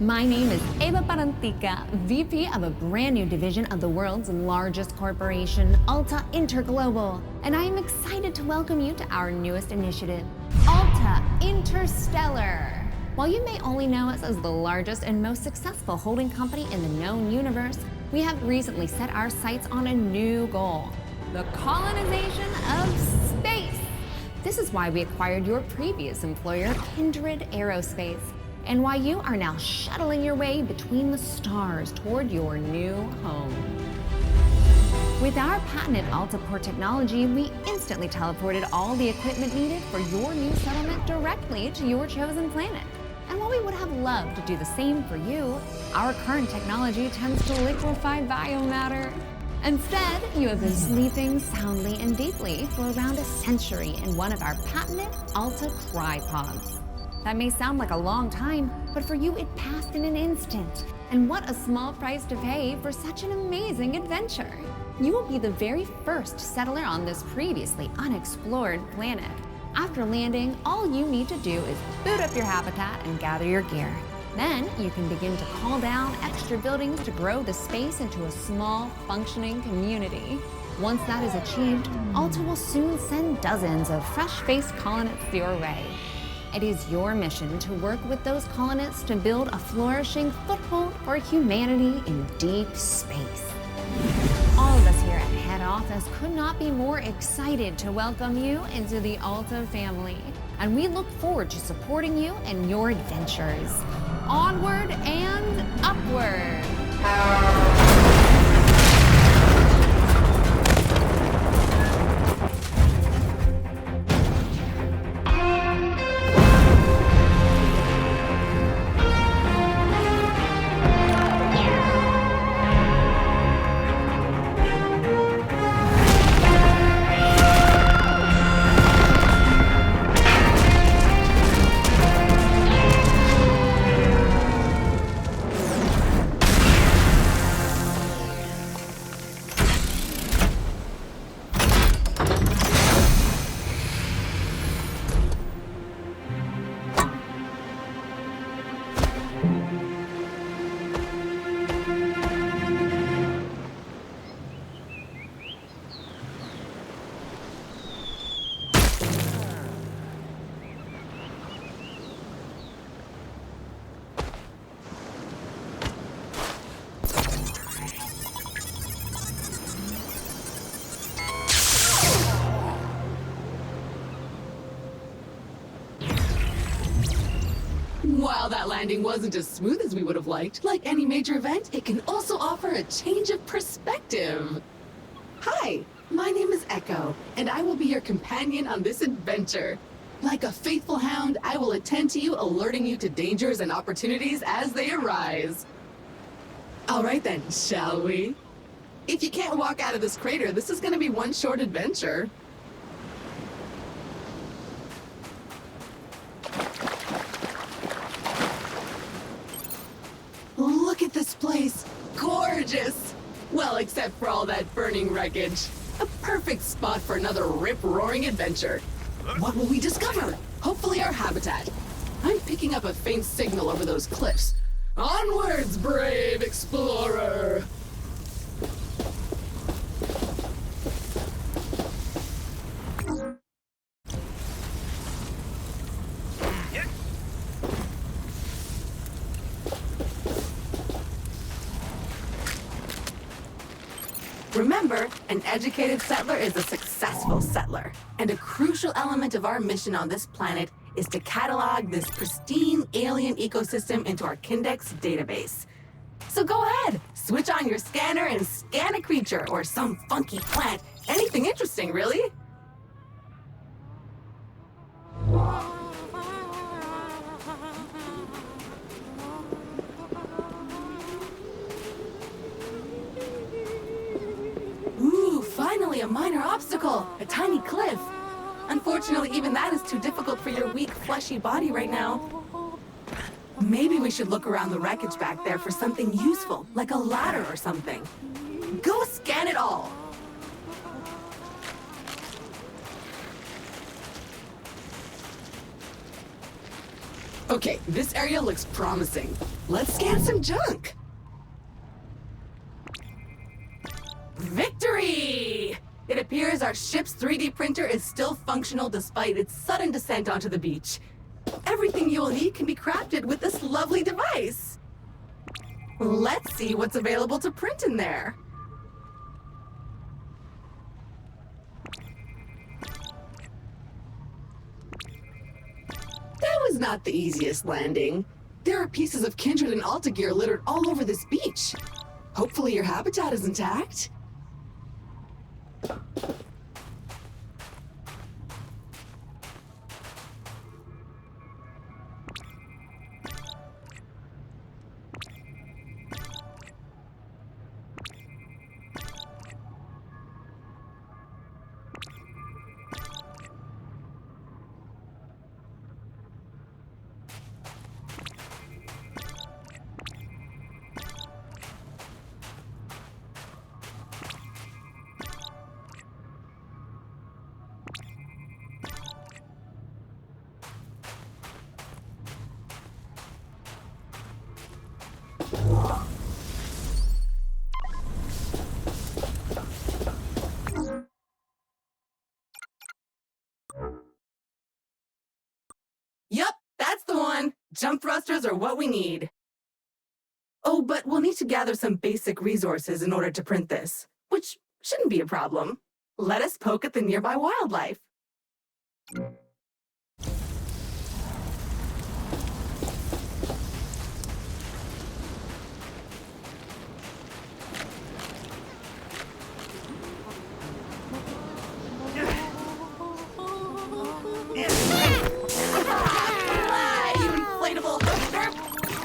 My name is Eva Parantica, VP of a brand new division of the world's largest corporation, Alta Interglobal, and I am excited to welcome you to our newest initiative, Alta Interstellar. While you may only know us as the largest and most successful holding company in the known universe, we have recently set our sights on a new goal, the colonization of space. This is why we acquired your previous employer, Kindred Aerospace, and why you are now shuttling your way between the stars toward your new home. With our patented AltaPort technology, we instantly teleported all the equipment needed for your new settlement directly to your chosen planet. And while we would have loved to do the same for you, our current technology tends to liquefy biomatter. Instead, you have been sleeping soundly and deeply for around a century in one of our patented Alta Crypods. That may sound like a long time, but for you it passed in an instant. And what a small price to pay for such an amazing adventure. You will be the very first settler on this previously unexplored planet. After landing, all you need to do is boot up your habitat and gather your gear. Then you can begin to call down extra buildings to grow the space into a small, functioning community. Once that is achieved, Alta will soon send dozens of fresh-faced colonists your way. It is your mission to work with those colonists to build a flourishing foothold for humanity in deep space. All of us here at Head Office could not be more excited to welcome you into the Alta family, and we look forward to supporting you in your adventures. Onward and upward! While that landing wasn't as smooth as we would have liked, like any major event, it can also offer a change of perspective. Hi, my name is Echo, and I will be your companion on this adventure. Like a faithful hound, I will attend to you, alerting you to dangers and opportunities as they arise. All right then, shall we? If you can't walk out of this crater, this is gonna be one short adventure. Look at this place. Gorgeous. Well, except for all that burning wreckage. A perfect spot for another rip-roaring adventure. What will we discover? Hopefully our habitat. I'm picking up a faint signal over those cliffs. Onwards, brave explorer! Remember, an educated settler is a successful settler. And a crucial element of our mission on this planet is to catalog this pristine alien ecosystem into our Kindex database. So go ahead, switch on your scanner and scan a creature or some funky plant. Anything interesting, really. Finally, a minor obstacle, a tiny cliff. Unfortunately, even that is too difficult for your weak, fleshy body right now. Maybe we should look around the wreckage back there for something useful, like a ladder or something. Go scan it all. Okay, this area looks promising. Let's scan some junk. Victory! It appears our ship's 3D printer is still functional despite its sudden descent onto the beach. Everything you'll need can be crafted with this lovely device. Let's see what's available to print in there. That was not the easiest landing. There are pieces of Kindred and Alta gear littered all over this beach. Hopefully your habitat is intact. Yup, that's the one. Jump thrusters are what we need. Oh, but we'll need to gather some basic resources in order to print this, which shouldn't be a problem. Let us poke at the nearby wildlife.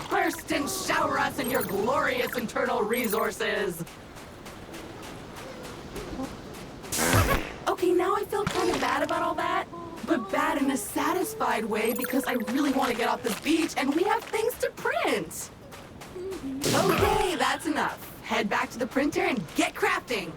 Burst and shower us in your glorious internal resources. Okay, now I feel kind of bad about all that, but bad in a satisfied way because I really want to get off this beach and we have things to print. Okay, that's enough. Head back to the printer and get crafting.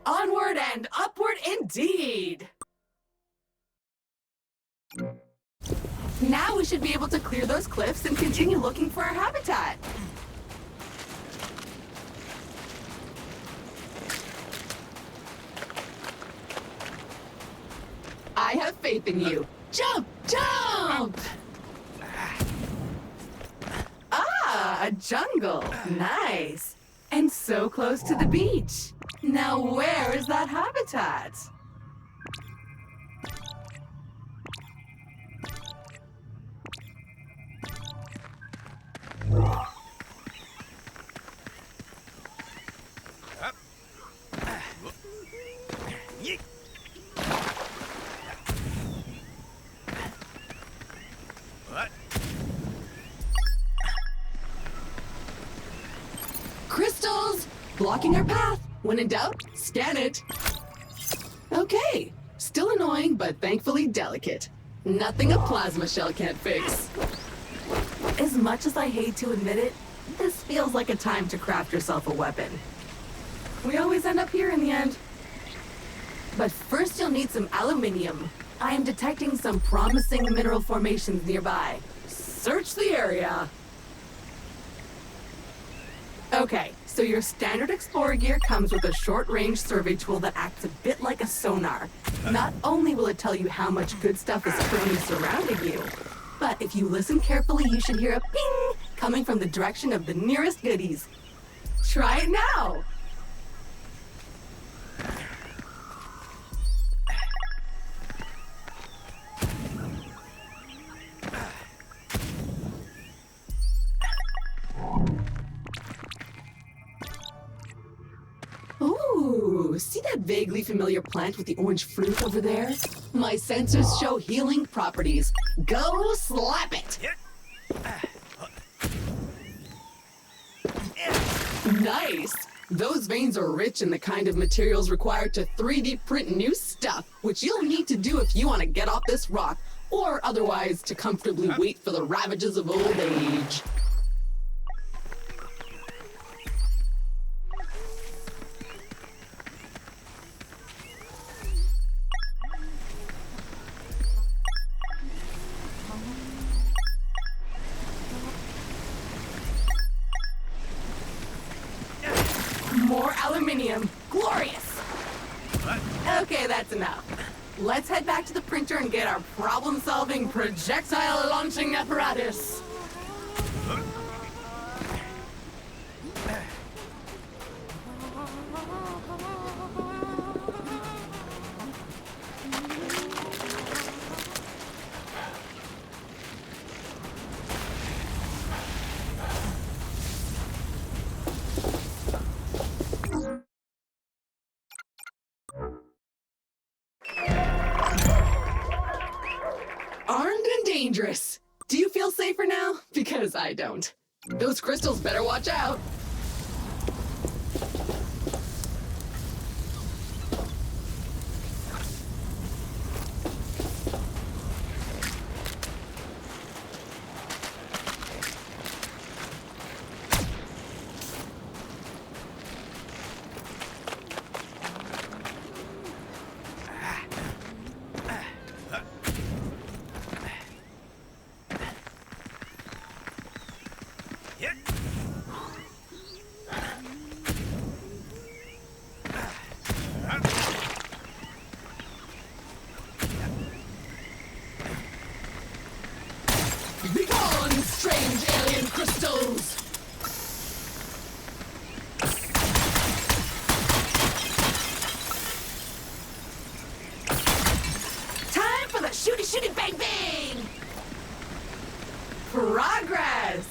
Onward and upward indeed! Now we should be able to clear those cliffs and continue looking for our habitat. I have faith in you. Jump! Jump! Ah, a jungle. Nice. And so close to the beach. Now where is that habitat? Crystals! Blocking our path. When in doubt, scan it. Okay. Still annoying, but thankfully delicate. Nothing a plasma shell can't fix. As much as I hate to admit it, this feels like a time to craft yourself a weapon. We always end up here in the end. But first you'll need some aluminium. I am detecting some promising mineral formations nearby. Search the area. Okay, so your standard explorer gear comes with a short-range survey tool that acts a bit like a sonar. Not only will it tell you how much good stuff is currently surrounding you, but if you listen carefully, you should hear a ping coming from the direction of the nearest goodies. Try it now! Ooh, see that vaguely familiar plant with the orange fruit over there? My sensors show healing properties. Go slap it! Nice! Those veins are rich in the kind of materials required to 3D print new stuff, which you'll need to do if you want to get off this rock, or otherwise to comfortably wait for the ravages of old age. More aluminium. Glorious! Okay, that's enough. Let's head back to the printer and get our problem-solving projectile-launching apparatus. Armed and dangerous. Do you feel safer now? Because I don't. Those crystals better watch out. Begone, strange alien crystals! Time for the shooty bang bang! Progress!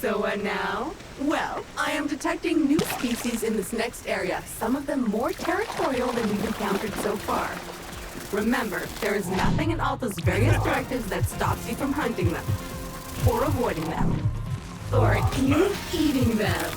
So what now? Well, I am detecting new species in this next area, some of them more territorial than we've encountered so far. Remember, there is nothing in Alta's various directives that stops you from hunting them, or avoiding them, or even eating them.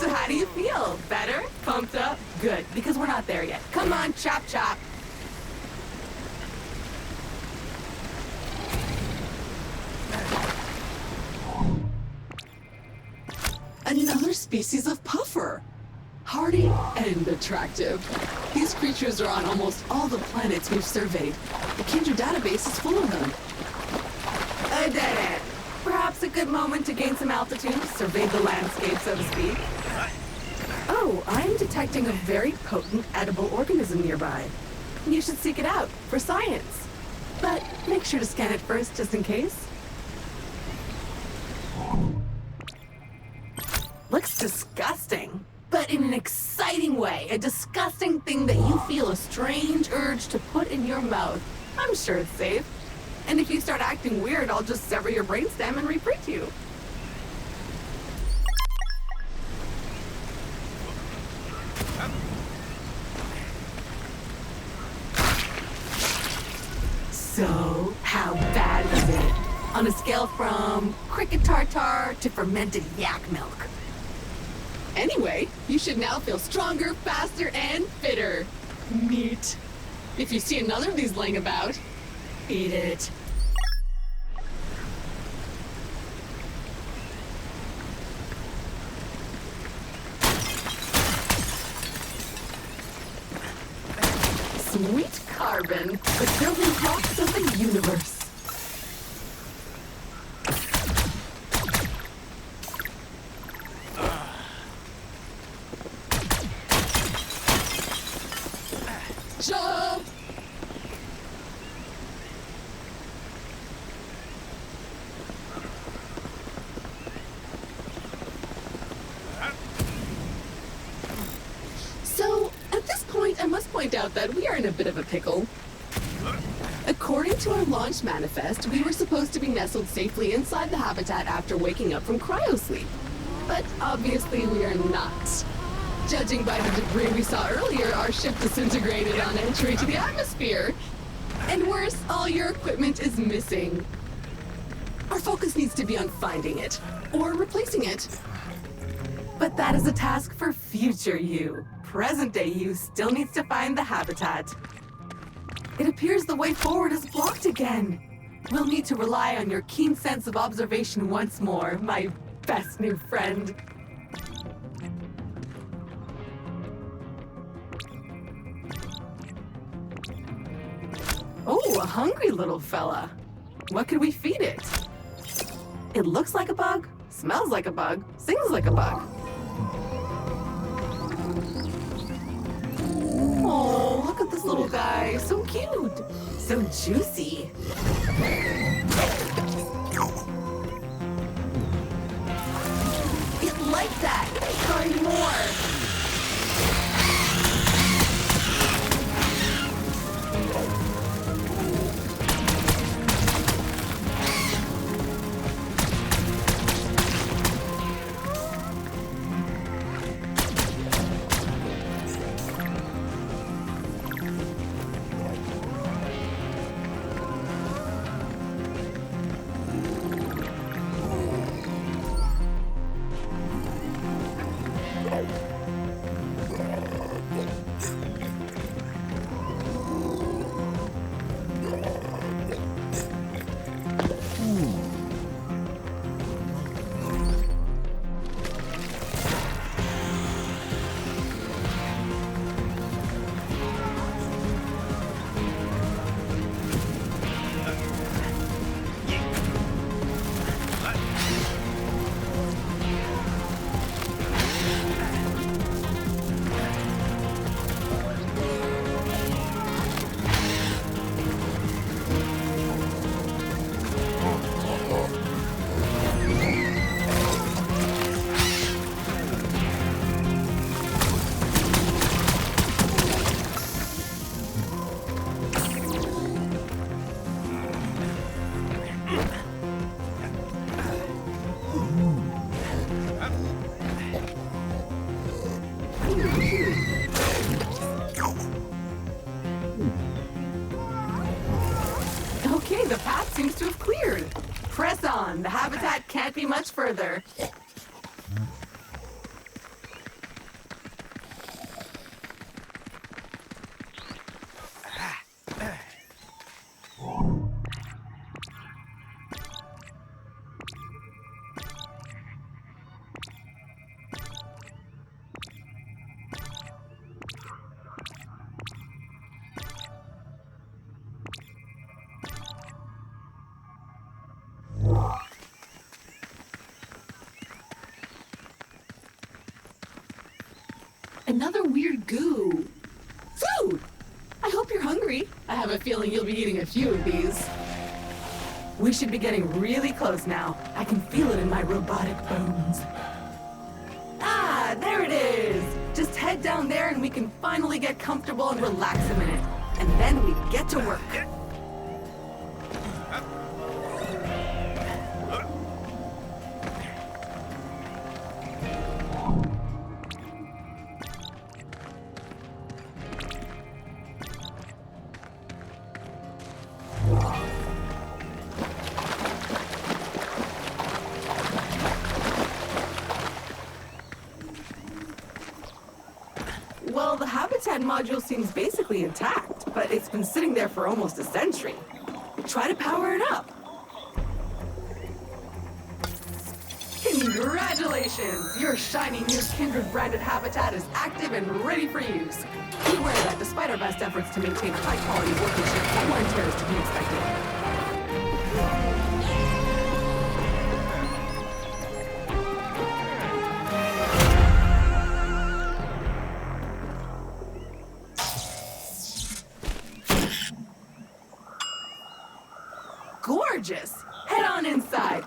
How do you feel? Better? Pumped up? Good, because we're not there yet. Come on, chop chop! Another species of puffer! Hardy and attractive. These creatures are on almost all the planets we've surveyed. The Kindred database is full of them. I did it! Perhaps a good moment to gain some altitude, survey the landscape, so to speak. Oh, I'm detecting a very potent edible organism nearby. You should seek it out, for science. But make sure to scan it first, just in case. Looks disgusting, but in an exciting way. A disgusting thing that you feel a strange urge to put in your mouth. I'm sure it's safe. And if you start acting weird, I'll just sever your brainstem and reprint you. So, how bad is it? On a scale from cricket tartar to fermented yak milk. Anyway, you should now feel stronger, faster, and fitter. Neat. If you see another of these laying about, eat it. Sweet carbon, the building blocks of the universe. out that we are in a bit of a pickle. According to our launch manifest, we were supposed to be nestled safely inside the habitat after waking up from cryosleep. But obviously we are not. Judging by the debris we saw earlier, our ship disintegrated on entry to the atmosphere. And worse, all your equipment is missing. Our focus needs to be on finding it, or replacing it. But that is a task for future you. Present-day you still needs to find the habitat. It appears the way forward is blocked again. We'll need to rely on your keen sense of observation once more, my best new friend. Oh, a hungry little fella. What could we feed it? It looks like a bug, smells like a bug, sings like a bug. Oh, look at this little guy. So cute. So juicy. It liked that. Find more. Okay, the path seems to have cleared. Press on. The habitat can't be much further. Another weird goo. Food! I hope you're hungry. I have a feeling you'll be eating a few of these. We should be getting really close now. I can feel it in my robotic bones. Ah, there it is! Just head down there and we can finally get comfortable and relax a minute. And then we get to work. Well, the habitat module seems basically intact, but it's been sitting there for almost a century. Try to power it up. Congratulations! Your shiny new Kindred branded habitat is active and ready for use. Be aware that despite our best efforts to maintain high quality workmanship, some wear and tear is to be expected. Gorgeous! Head on inside.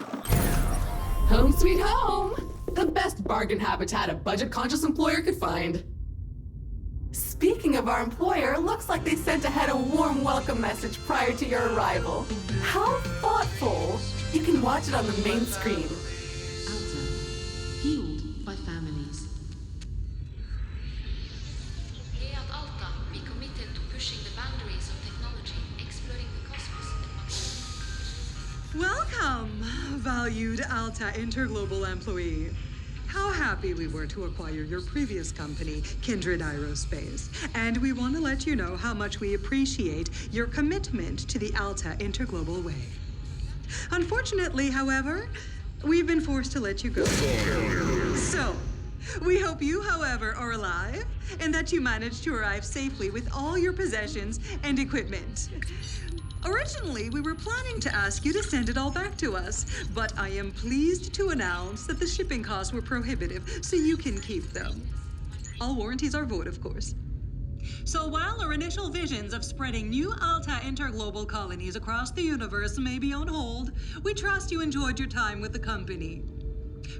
Home sweet home! The best bargain habitat a budget-conscious employer could find. Speaking of our employer, looks like they sent ahead a warm welcome message prior to your arrival. How thoughtful! You can watch it on the main screen. Alta, fueled by families. Here at Alta, we committed to pushing the boundaries of technology, exploring the cosmos, and much more. Welcome, valued Alta Interglobal employee. How happy we were to acquire your previous company, Kindred Aerospace. And we want to let you know how much we appreciate your commitment to the Alta Interglobal way. Unfortunately, however, we've been forced to let you go. So, we hope you, however, are alive and that you managed to arrive safely with all your possessions and equipment. Originally, we were planning to ask you to send it all back to us, but I am pleased to announce that the shipping costs were prohibitive, so you can keep them. All warranties are void, of course. So while our initial visions of spreading new Alta interglobal colonies across the universe may be on hold, we trust you enjoyed your time with the company.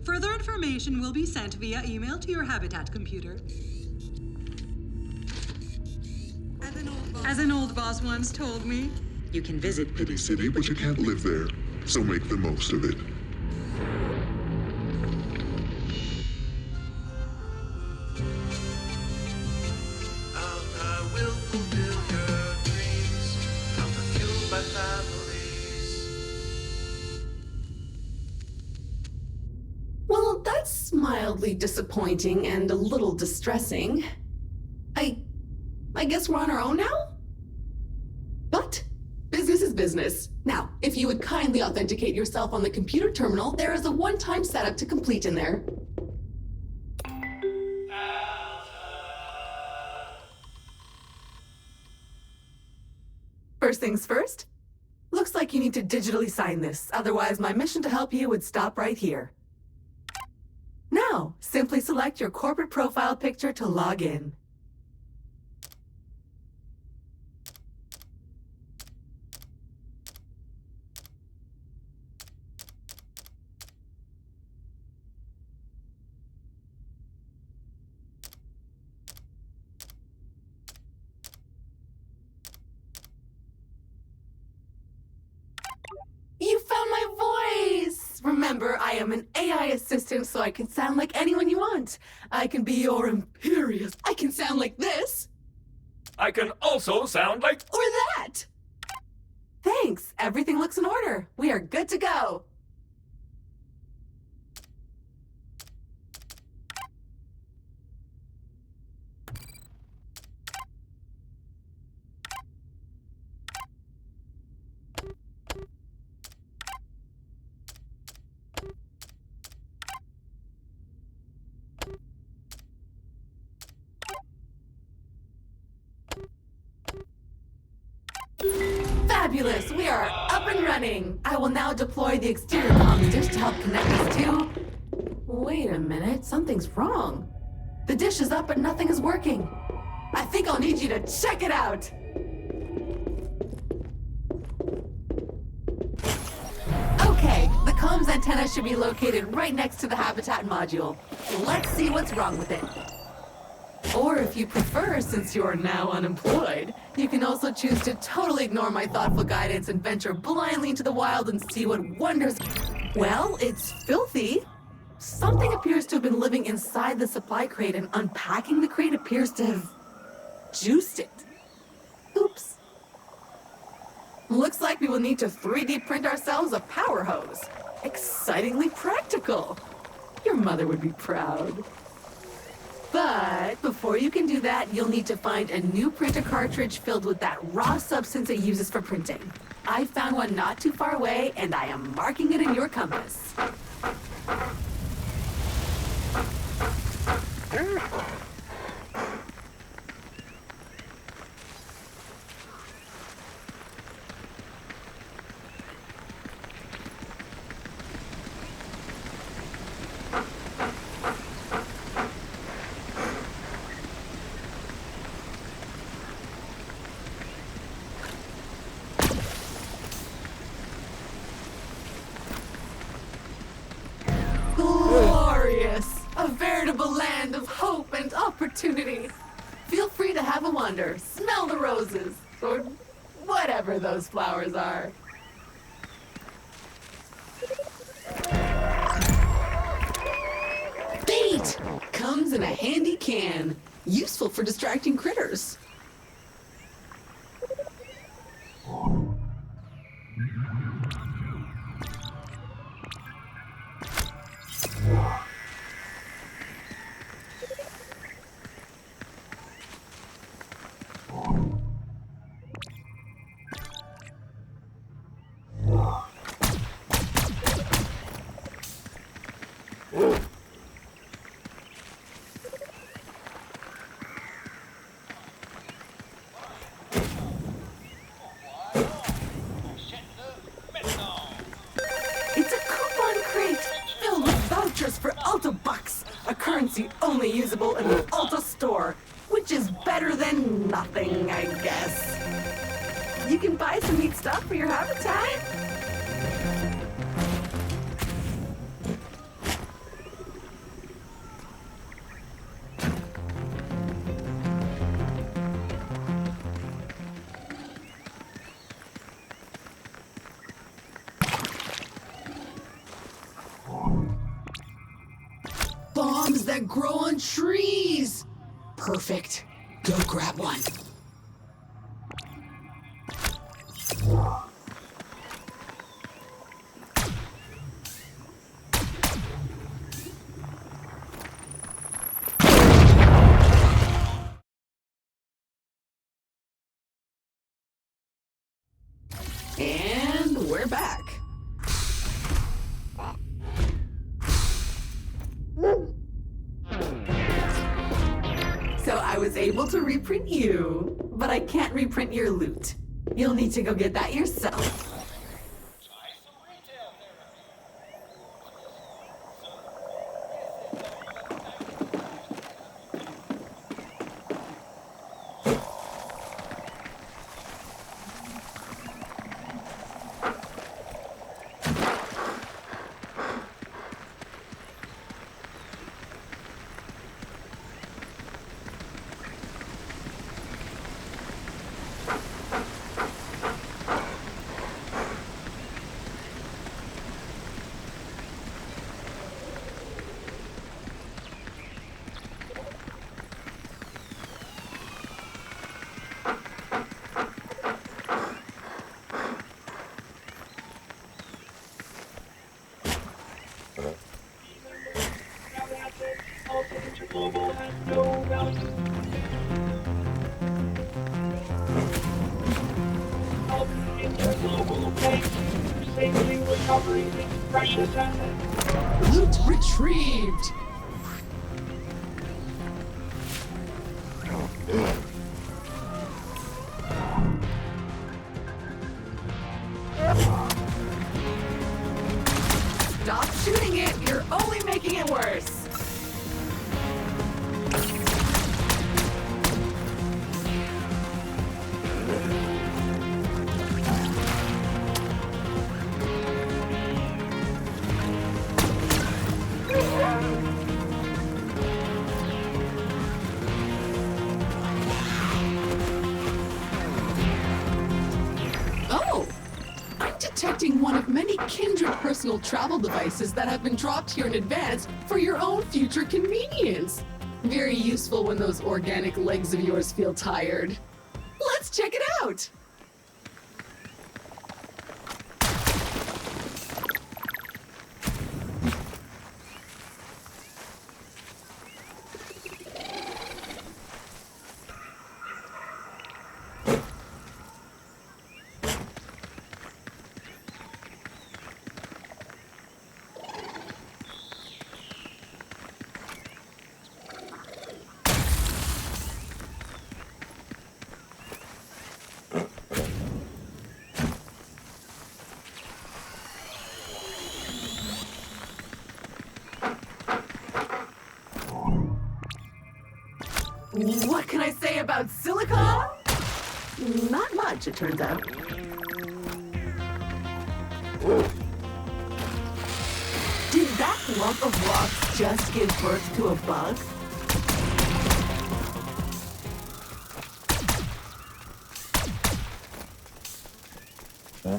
Further information will be sent via email to your Habitat computer. As an old boss once told me, you can visit Pity City, but you can't live there. So make the most of it. Alta will fulfill your dreams. Alta fueled by families. Well, that's mildly disappointing and a little distressing. I guess we're on our own now? But business is business. Now, if you would kindly authenticate yourself on the computer terminal, there is a one-time setup to complete in there. First things first, looks like you need to digitally sign this. Otherwise, my mission to help you would stop right here. Now, simply select your corporate profile picture to log in. You found my voice! Remember, I am an AI assistant, so I can sound like anyone you want. I can be your imperious. I can sound like this. I can also sound like... Or that! Thanks. Everything looks in order. We are good to go. Fabulous! We are up and running! I will now deploy the exterior comms dish to help connect us to... Wait a minute, something's wrong. The dish is up but nothing is working. I think I'll need you to check it out! Okay, the comms antenna should be located right next to the habitat module. Let's see what's wrong with it. Or if you prefer, since you're now unemployed, you can also choose to totally ignore my thoughtful guidance and venture blindly into the wild and see what wonders... Well, it's filthy. Something appears to have been living inside the supply crate, and unpacking the crate appears to have juiced it. Oops. Looks like we will need to 3D print ourselves a power hose. Excitingly practical. Your mother would be proud. But before you can do that, you'll need to find a new printer cartridge filled with that raw substance it uses for printing. I found one not too far away, and I am marking it in your compass. Glorious! A veritable land of hope and opportunity. Feel free free to have a wander. Smell the roses. Or whatever those flowers are. Bait! Comes in a handy can. Useful for distracting critters. It's a coupon crate filled with vouchers for Alta Bucks, a currency only usable in the Alta store, which is better than nothing, I guess. You can buy some neat stuff for your habitat. Bombs that grow on trees! Perfect. Go grab one. And we're back. So I was able to reprint you, but I can't reprint your loot. You'll need to go get that yourself. Loot retrieved! Stop shooting it! You're only making it worse! Oh! I'm detecting one of many kindred personal travel devices that have been dropped here in advance for your own future convenience. Very useful when those organic legs of yours feel tired. Let's check it out! What can I say about silicon? Not much, it turns out. Did that lump of rocks just give birth to a bug? So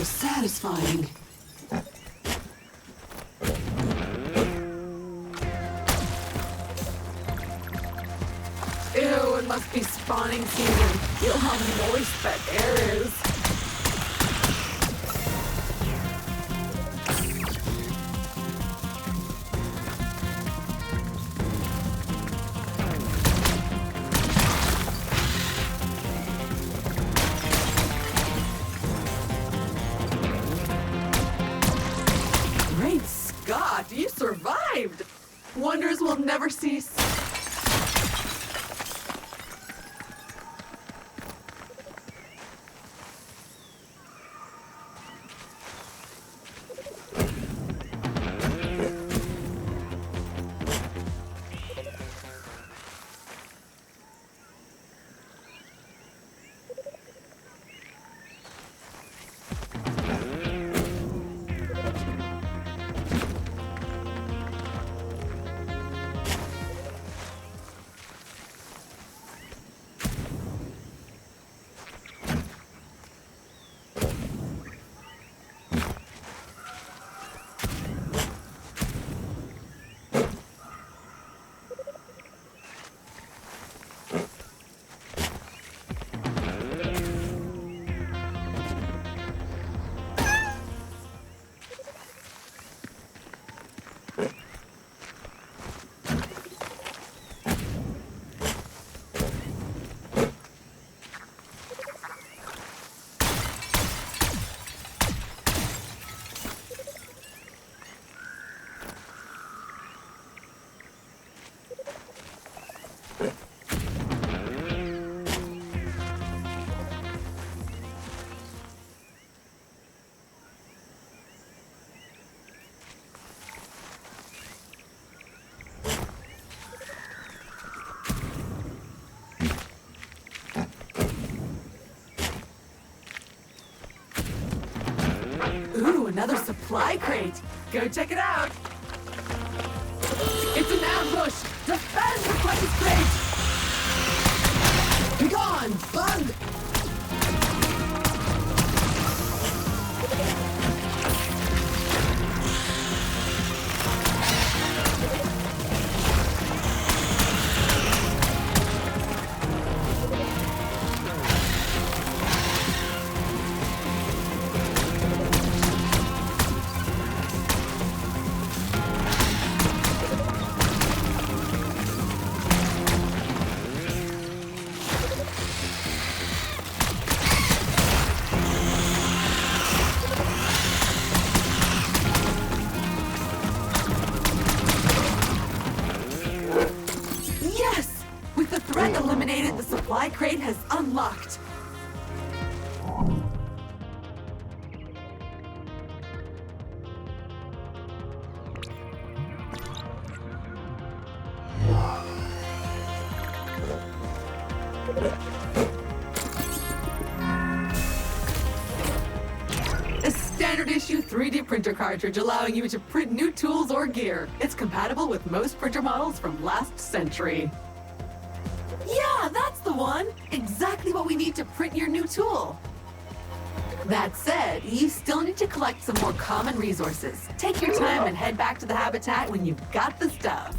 satisfying. Ew, it must be spawning season. Feel how moist that air is. Great Scott, you survived! Wonders will never cease. Ooh, another supply crate. Go check it out. It's an ambush. Defend the precious crate. Be gone, bug. Eliminated, the supply crate has unlocked. A standard issue 3D printer cartridge allowing you to print new tools or gear. It's compatible with most printer models from last century. Yeah, that's the one! Exactly what we need to print your new tool. That said, you still need to collect some more common resources. Take your time and head back to the habitat when you've got the stuff.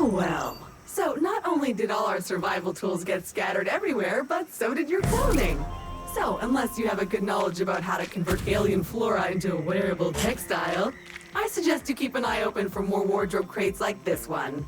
Well, so not only did all our survival tools get scattered everywhere, but so did your clothing. So, unless you have a good knowledge about how to convert alien flora into a wearable textile, I suggest you keep an eye open for more wardrobe crates like this one.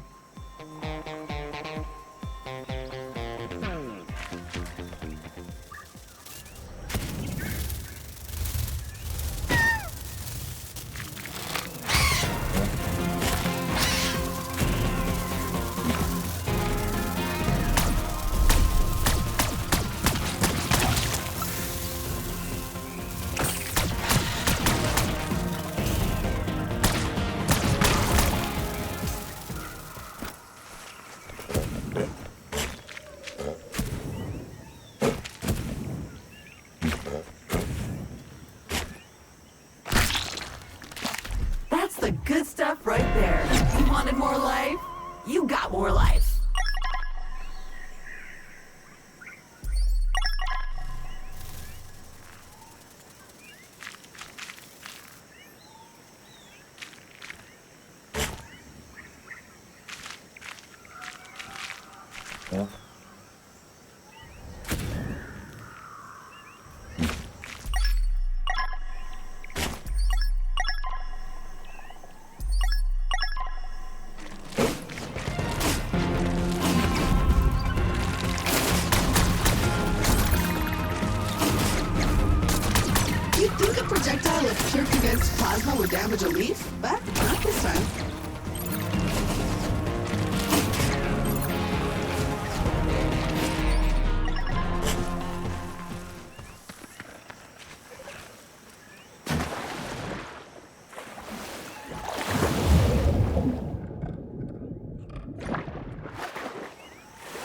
or damage a leaf, but not this time.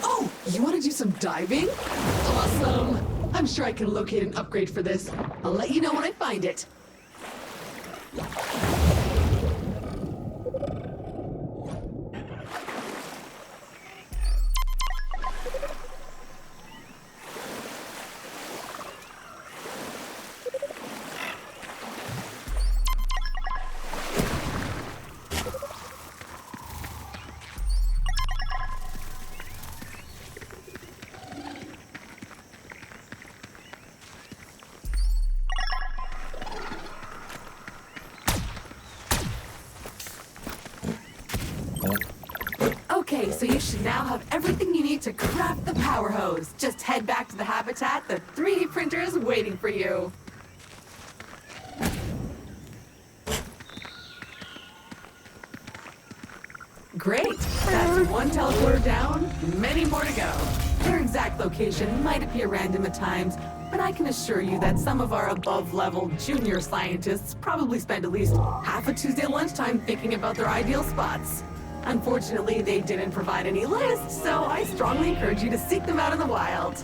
Oh, you want to do some diving? Awesome! I'm sure I can locate an upgrade for this. I'll let you know when I find it. Okay, so you should now have everything you need to craft the power hose. Just head back to the habitat. The 3D printer is waiting for you. Great! That's one teleporter down, many more to go. Their exact location might appear random at times, but I can assure you that some of our above-level junior scientists probably spend at least half a Tuesday lunchtime thinking about their ideal spots. Unfortunately, they didn't provide any lists, so I strongly encourage you to seek them out in the wild.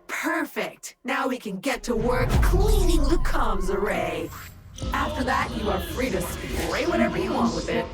Perfect! Now we can get to work cleaning the comms array. After that, you are free to spray whatever you want with it.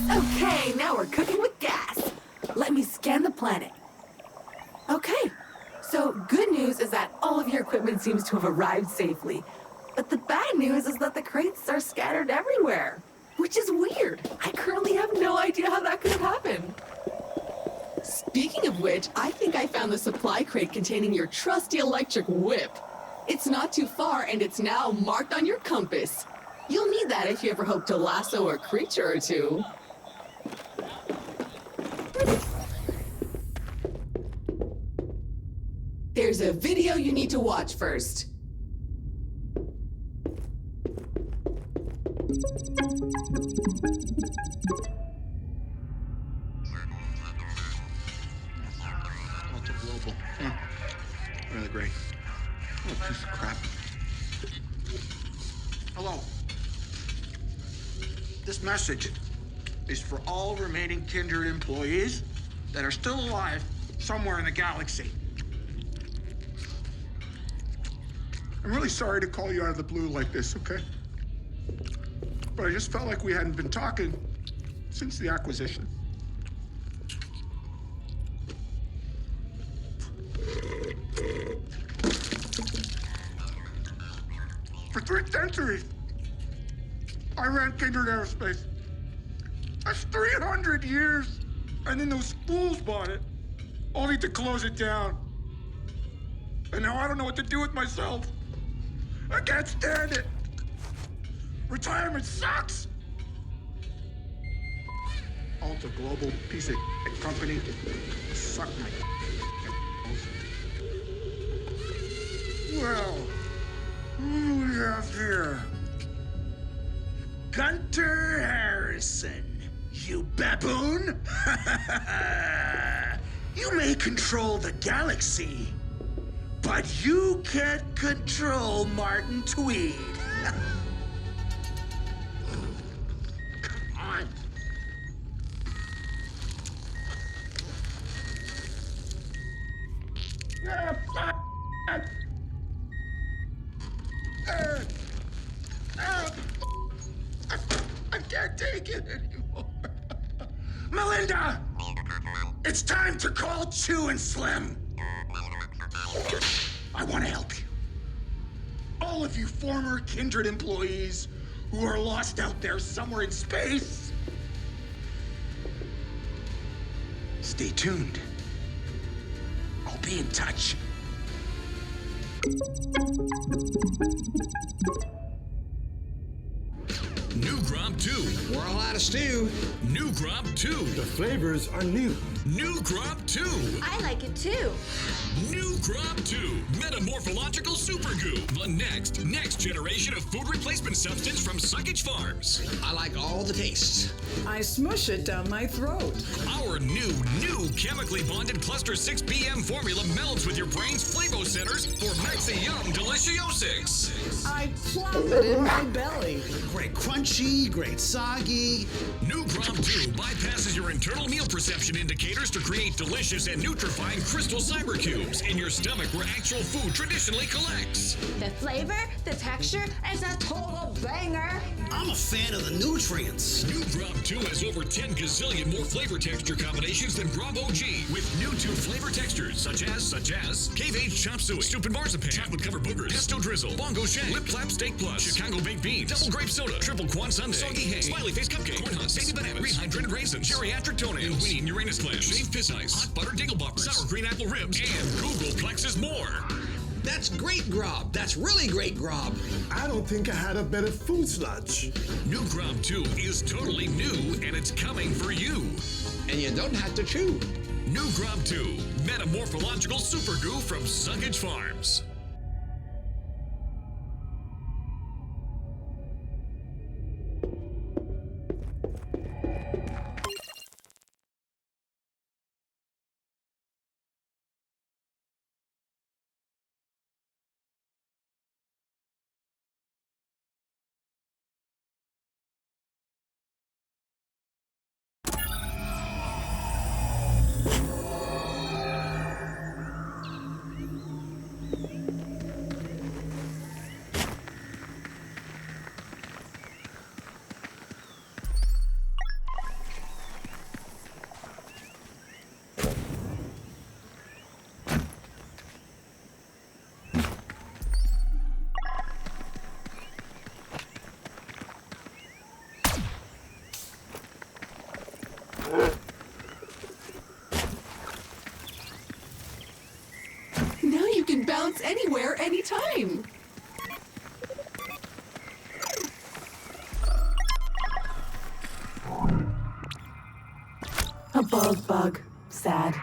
Okay, now we're cooking with gas. Let me scan the planet. Okay, so good news is that all of your equipment seems to have arrived safely. But the bad news is that the crates are scattered everywhere, which is weird. I currently have no idea how that could have happened. Speaking of which, I think I found the supply crate containing your trusty electric whip. It's not too far, and it's now marked on your compass. You'll need that if you ever hope to lasso a creature or two. There's a video you need to watch first. Multi-global. Really great. What a piece of crap. Hello. This message is for all remaining Kindred employees that are still alive somewhere in the galaxy. I'm really sorry to call you out of the blue like this, okay? But I just felt like we hadn't been talking since the acquisition. For 3 centuries, I ran Kindred Aerospace. That's 300 years. And then those fools bought it, only to close it down. And now I don't know what to do with myself. I can't stand it. Retirement sucks. Alta Global, piece of company. Suck my. Well, who do we have here? Gunter Harrison, you baboon! You may control the galaxy, but you can't control Martin Tweed. Come on. I can't take it anymore. Melinda! It's time to call Chew and Slim. I want to help you. All of you former Kindred employees who are lost out there somewhere in space. Stay tuned. I'll be in touch. New Gromp 2. We're all out of stew. New Gromp 2. The flavors are new. New Gromp 2. I like it too. New Gromp 2. Metamorphological Super Goo. The next generation of food replacement substance from Suckage Farms. I like all the tastes. I smush it down my throat. Our new chemically bonded Cluster 6 PM formula melds with your brain's flavo centers for Maxi Yum Deliciosics. I plop it in my belly. Great crunchy, great soggy. New Gromp 2 bypasses your internal meal perception indicators to create delicious and nutrifying crystal cyber cubes in your stomach where actual food traditionally collects. The flavor, the texture, it's a total banger. I'm a fan of the nutrients. New Gromp 2 has over 10 gazillion more flavor texture combinations than Gromp OG, with new 2 flavor textures such as cave-aged chop suey, stupid marzipan, chocolate covered boogers, pesto drizzle, bongo shank, lip clap steak plus, Chicago baked beans, double grape soda, triple quan sundae, soggy hay, smiley face cupcake, corn husks, baby bananas, rehydrated raisins, geriatric toenails, linguine and Uranus clams, shaved piss ice, hot butter dingle bumpers, sour green apple ribs, and Googleplex's more. That's great grob. That's really great grob. I don't think I had a better food sludge. New Gromp 2 is totally new, and it's coming for you. And you don't have to chew. New Gromp 2, Metamorphological Super Goo from Suckage Farms. Now you can bounce anywhere, anytime. A bug. Sad.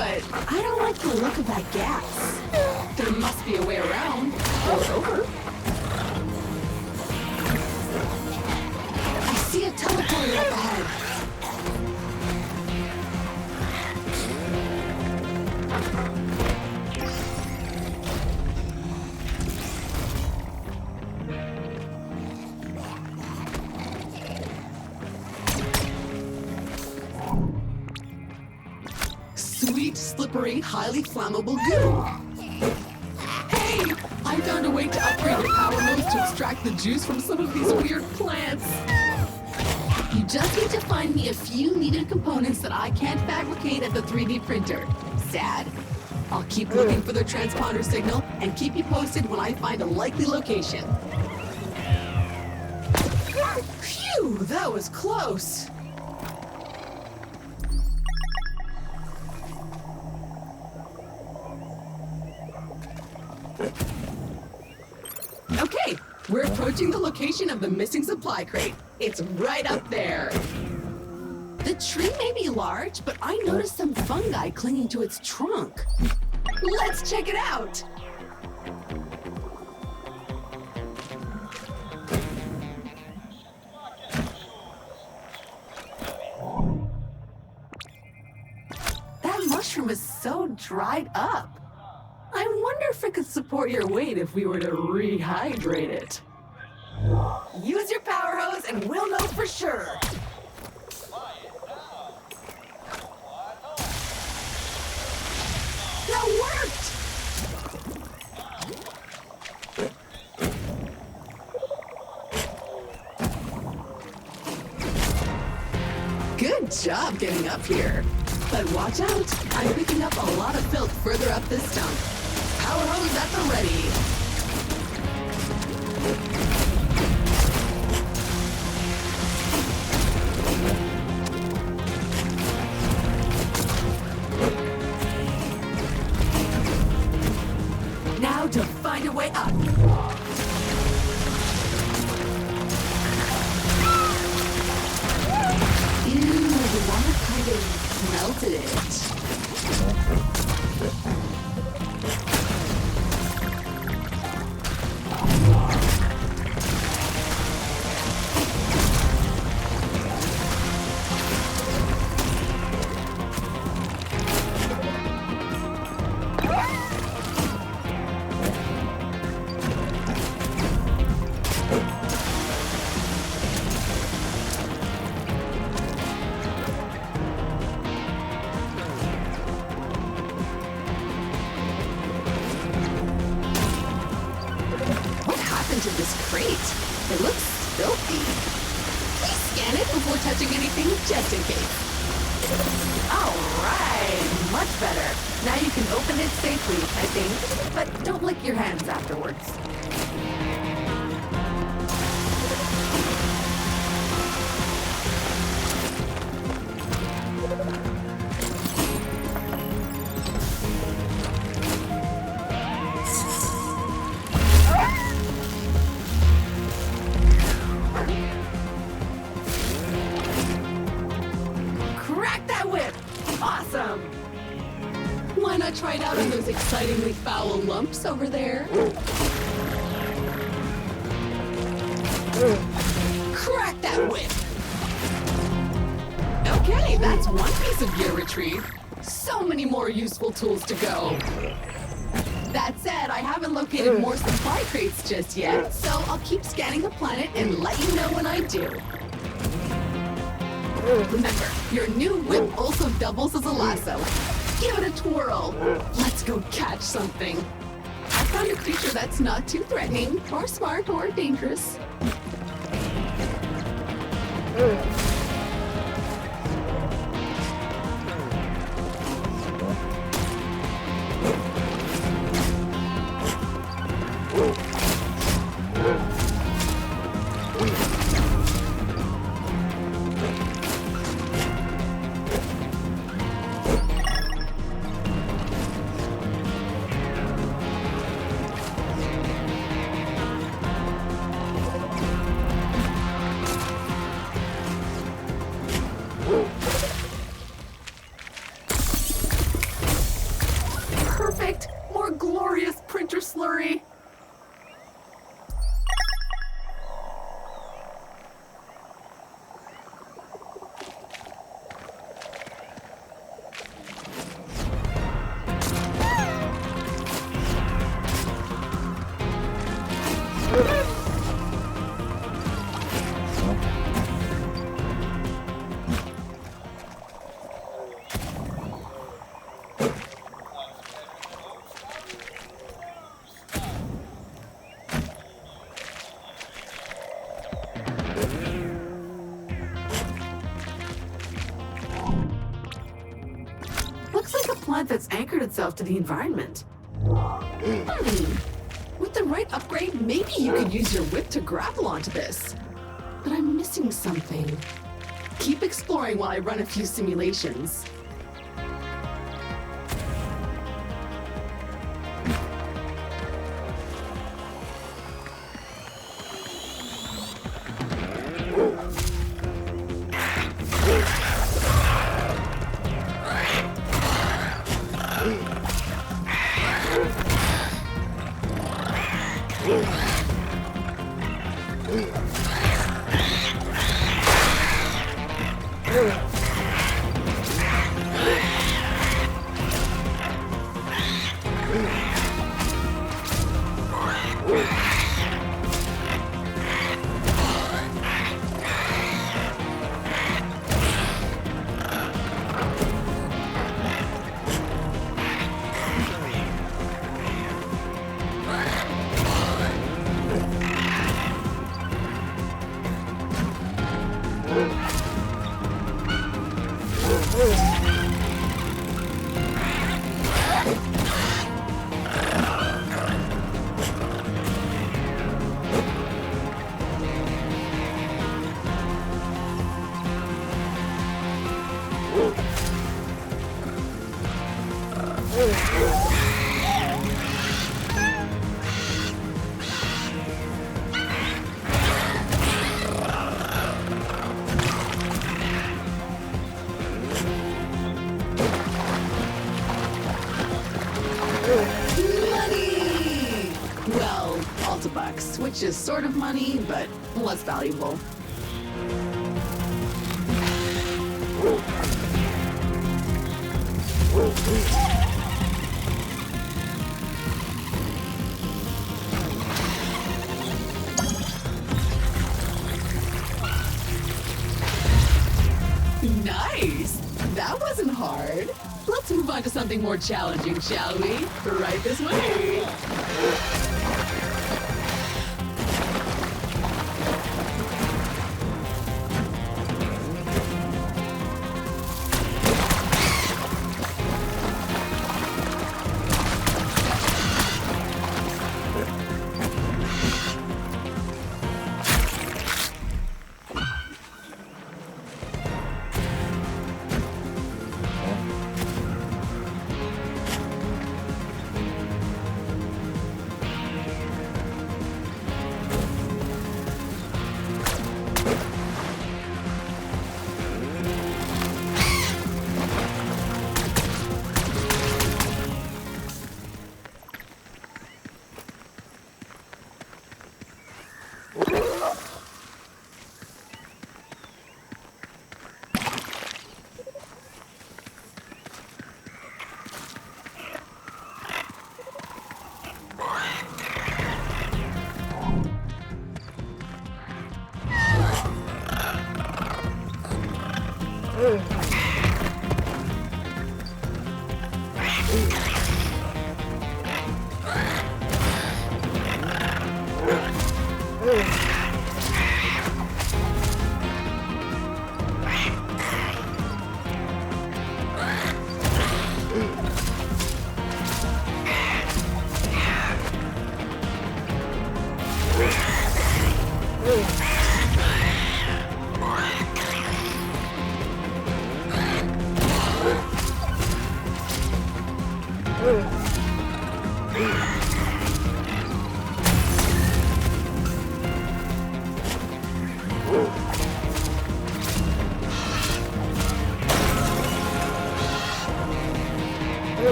but I don't like the look of that gas. There must be a way around. Or over. I see a teleporter up ahead. Sweet, slippery, highly flammable goo. Hey! I found a way to upgrade your power modes to extract the juice from some of these weird plants. You just need to find me a few needed components that I can't fabricate at the 3D printer. Sad. I'll keep looking for the transponder signal and keep you posted when I find a likely location. Phew, that was close. Okay, we're approaching the location of the missing supply crate. It's right up there. The tree may be large, but I noticed some fungi clinging to its trunk. Let's check it out. That mushroom is so dried up. I wonder if it could support your weight if we were to rehydrate it. Use your power hose and we'll know for sure. That worked! Good job getting up here. But watch out, I'm picking up a lot of filth further up this stump. Power hose at the ready. Now to find a way up. Ew, the water kind of melted it. To this crate. It looks filthy. Please scan it before touching anything, just in case. Alright, much better. Now you can open it safely, I think. But don't lick your hands afterwards. Awesome! Why not try it out on those excitingly foul lumps over there? Crack that whip! Okay, that's one piece of gear retrieved. So many more useful tools to go. That said, I haven't located more supply crates just yet, so I'll keep scanning the planet and let you know when I do. Remember, your new whip also doubles as a lasso. Give it a twirl. Let's go catch something. I found a creature that's not too threatening, or smart, or dangerous. pod that's anchored itself to the environment. With the right upgrade, maybe you could use your whip to grapple onto this. But I'm missing something. Keep exploring while I run a few simulations. Money! Well, Altabucks, which is sort of money, but less valuable. Nice! That wasn't hard. Let's move on to something more challenging, shall we? Right this way.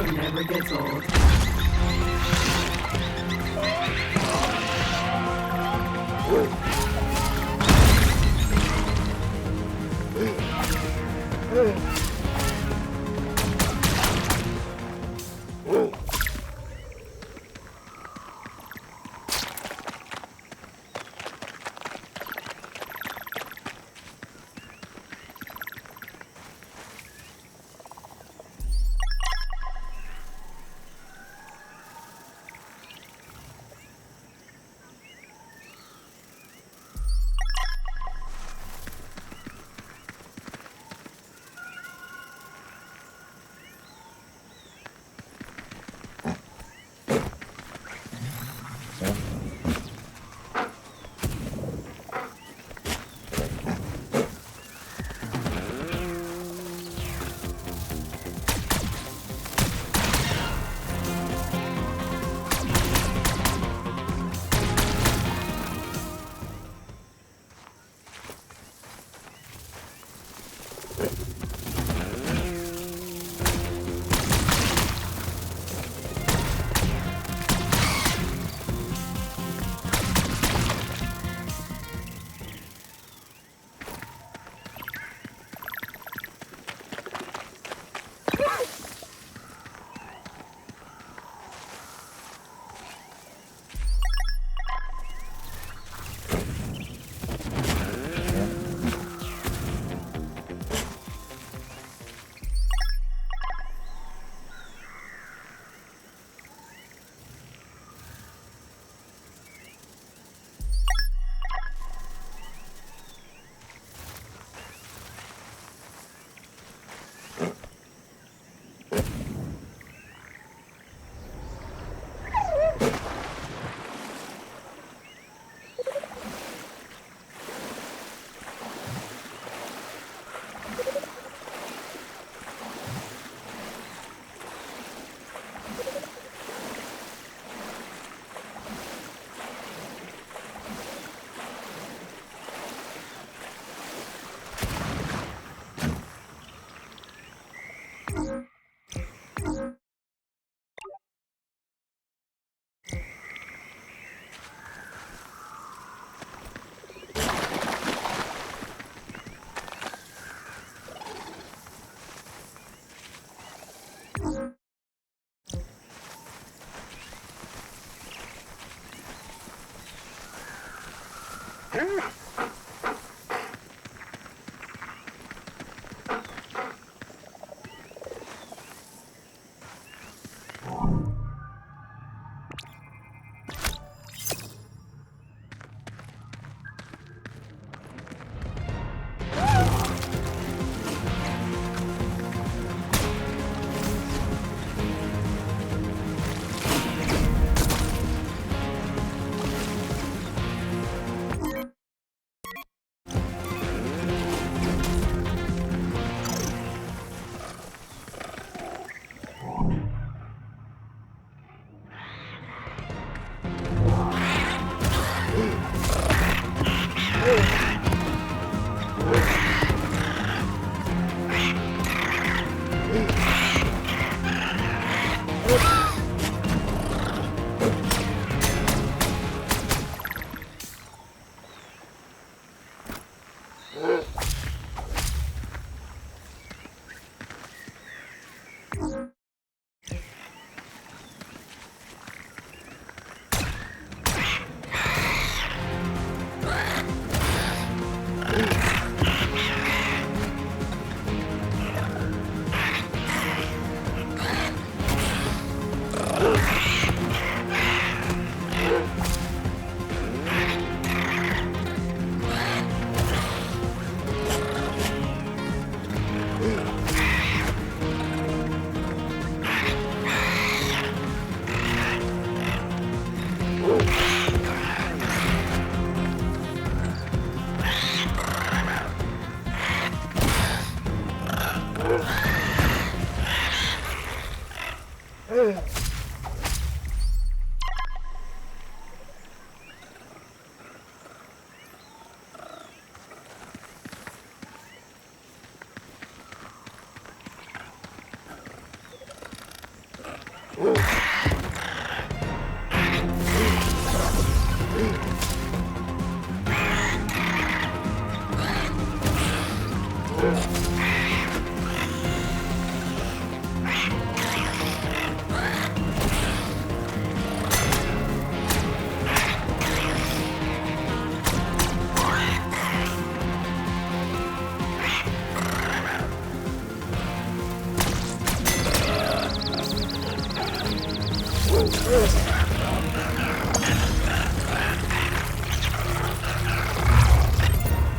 It never gets old.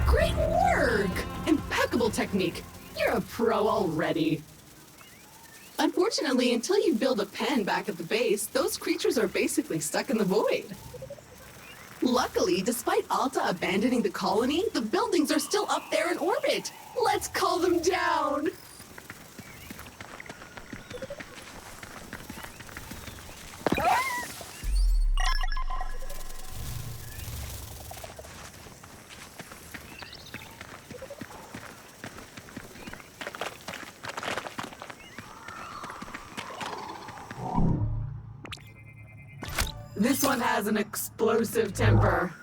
Great work! Impeccable technique. You're a pro already. Unfortunately, until you build a pen back at the base, those creatures are basically stuck in the void. Luckily, despite Alta abandoning the colony, the buildings are still up there in orbit. Let's call them down. This one has an explosive temper.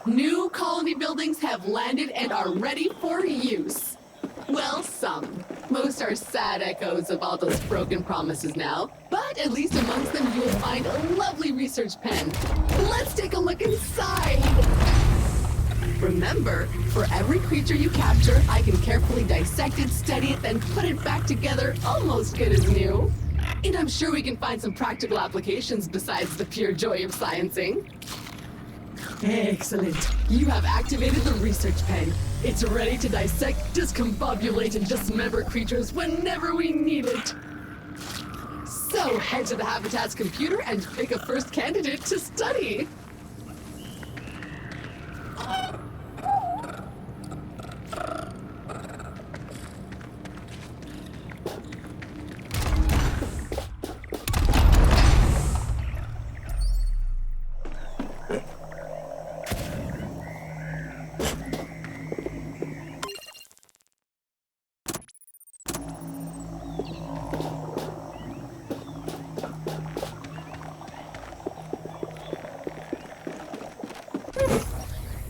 New colony buildings have landed and are ready for use. Well, some. Most are sad echoes of all those broken promises now, but at least amongst them you will find a lovely research pen. Let's take a look inside! Remember, for every creature you capture, I can carefully dissect it, study it, then put it back together almost good as new. And I'm sure we can find some practical applications besides the pure joy of sciencing. Excellent. You have activated the research pen. It's ready to dissect, discombobulate, and dismember creatures whenever we need it. So head to the Habitat's computer and pick a first candidate to study.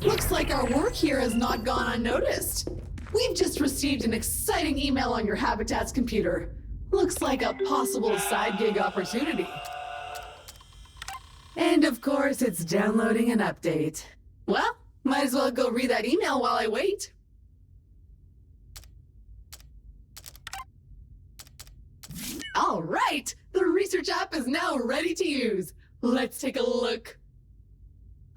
Looks like our work here has not gone unnoticed. We've just received an exciting email on your Habitat's computer. Looks like a possible side gig opportunity. And of course, it's downloading an update. Well, might as well go read that email while I wait. All right, the research app is now ready to use. Let's take a look.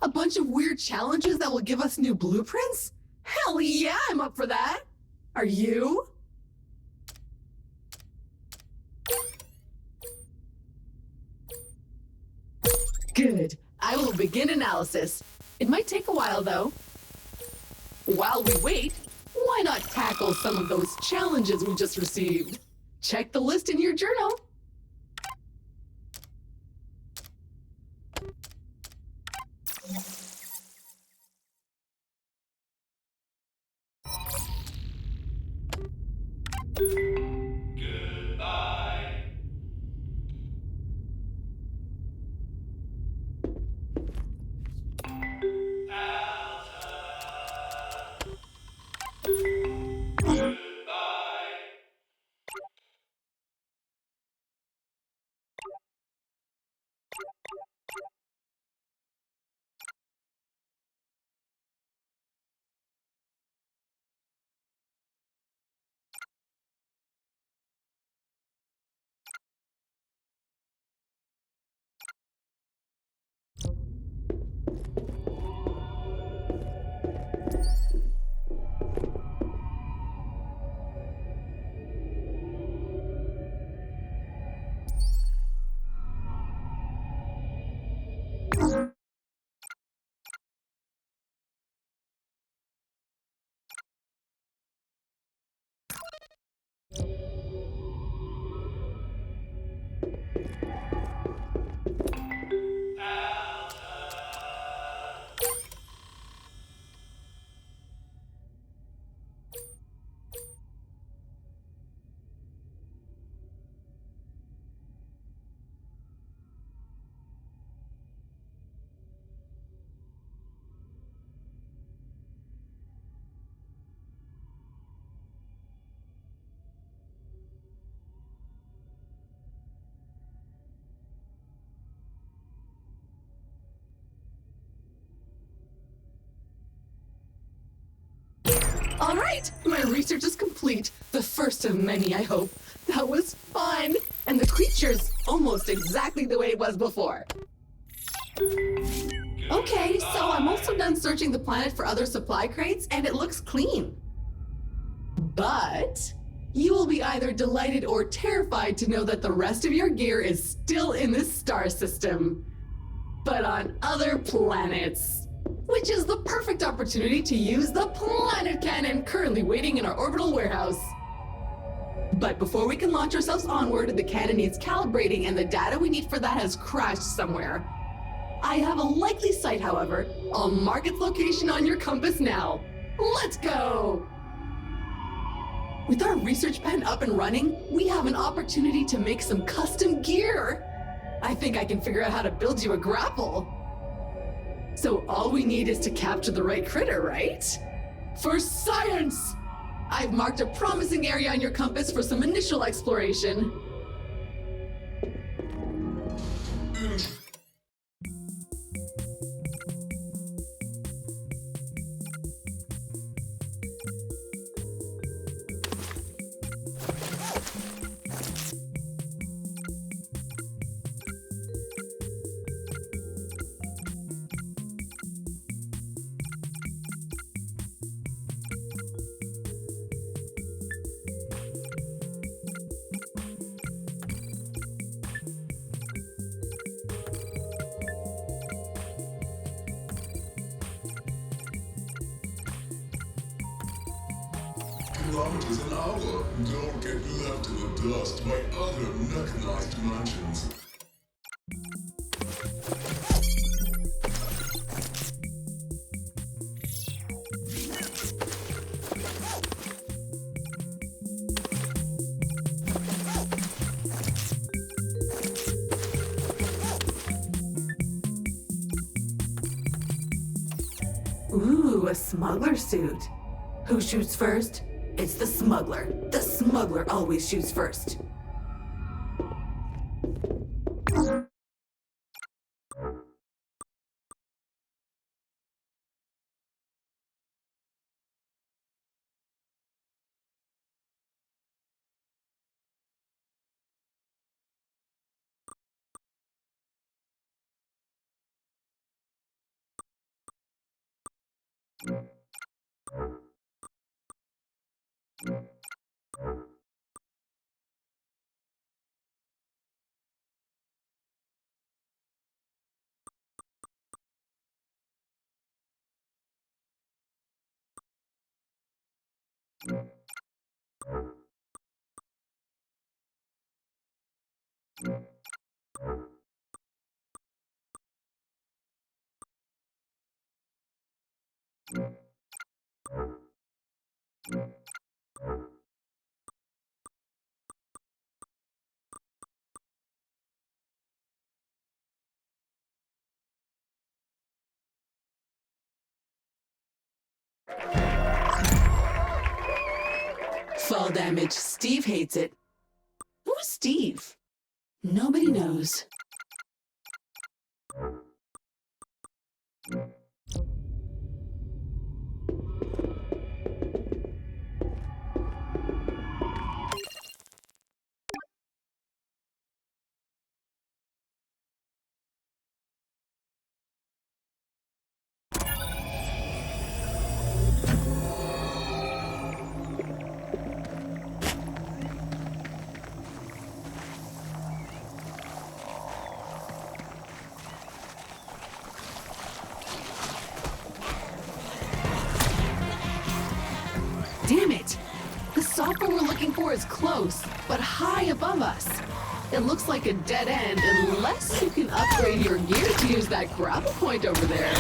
A bunch of weird challenges that will give us new blueprints? Hell yeah, I'm up for that. Are you? Good. I will begin analysis. It might take a while, though. While we wait, why not tackle some of those challenges we just received? Check the list in your journal. All right, my research is complete. The first of many, I hope. That was fun. And the creature's almost exactly the way it was before. Okay, so I'm also done searching the planet for other supply crates, and it looks clean. But you will be either delighted or terrified to know that the rest of your gear is still in this star system, but on other planets. Which is the perfect opportunity to use the planet cannon currently waiting in our orbital warehouse. But before we can launch ourselves onward, the cannon needs calibrating and the data we need for that has crashed somewhere. I have a likely site, however. I'll mark its location on your compass now. Let's go! With our research pen up and running, we have an opportunity to make some custom gear. I think I can figure out how to build you a grapple. So all we need is to capture the right critter, right? For science! I've marked a promising area on your compass for some initial exploration. kilometers an hour. Don't get left in the dust by other mechanized dimensions. Ooh, a smuggler suit. Who shoots first? It's the smuggler. The smuggler always shoots first. Fall damage. Steve hates it. Who's Steve? Nobody knows. Damn it! The software we're looking for is close, but high above us. It looks like a dead end unless you can upgrade your gear to use that grapple point over there.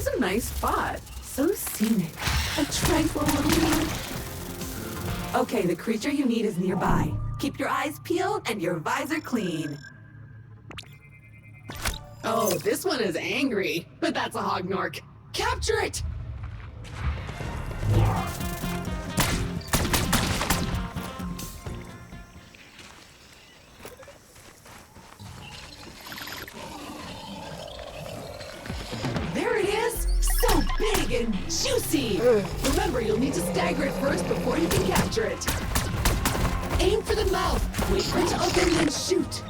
is a nice spot. So scenic. A tranquil little... Okay, the creature you need is nearby. Keep your eyes peeled and your visor clean. Oh, this one is angry, but that's a hognork. Capture it! There it is! So big and juicy! Remember, you'll need to stagger it first before you can capture it. Aim for the mouth. Wait for it to open, then shoot.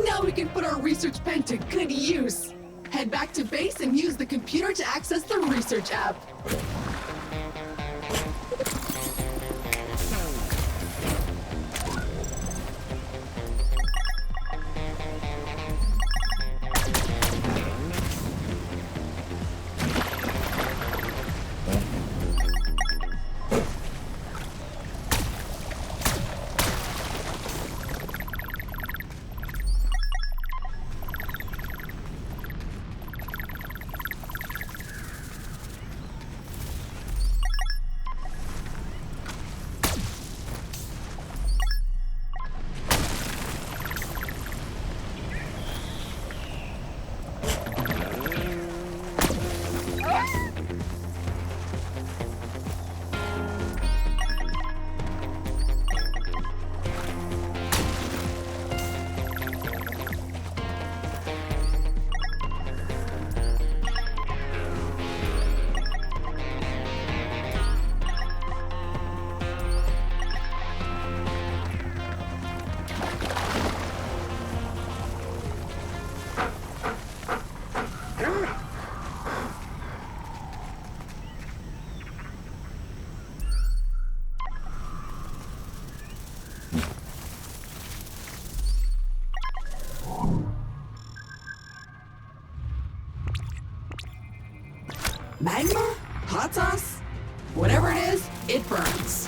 Now we can put our research pen to good use. Head back to base and use the computer to access the research app. Magma? Hot sauce? Whatever it is, it burns.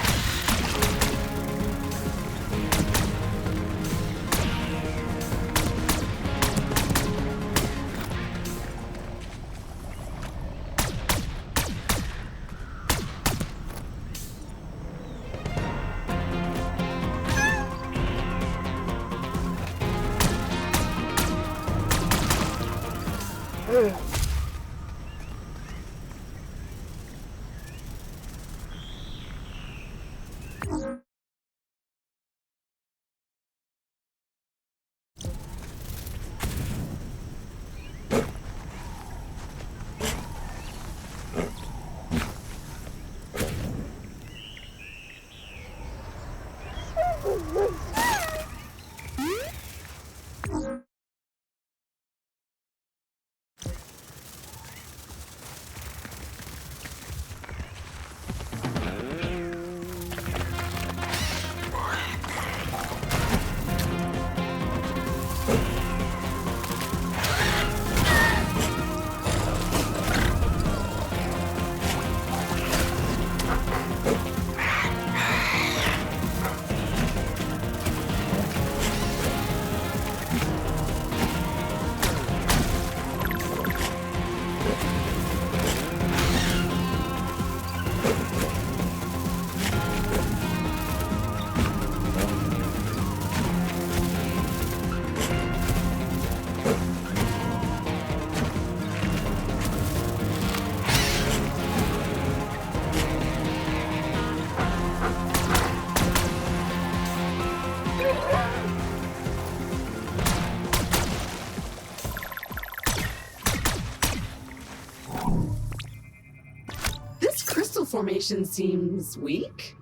Formation seems weak.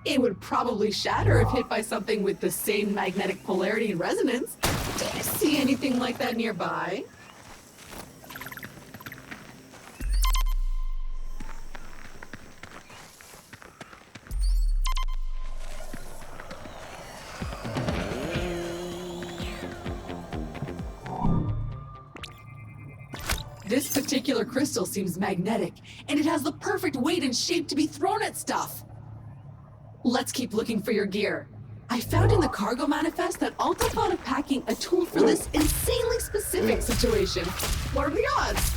It would probably shatter if hit by something with the same magnetic polarity and resonance. Do you see anything like that nearby? This particular crystal seems magnetic, and it has the perfect weight and shape to be thrown at stuff. Let's keep looking for your gear. I found in the cargo manifest that Alta thought of packing a tool for this insanely specific situation. What are the odds?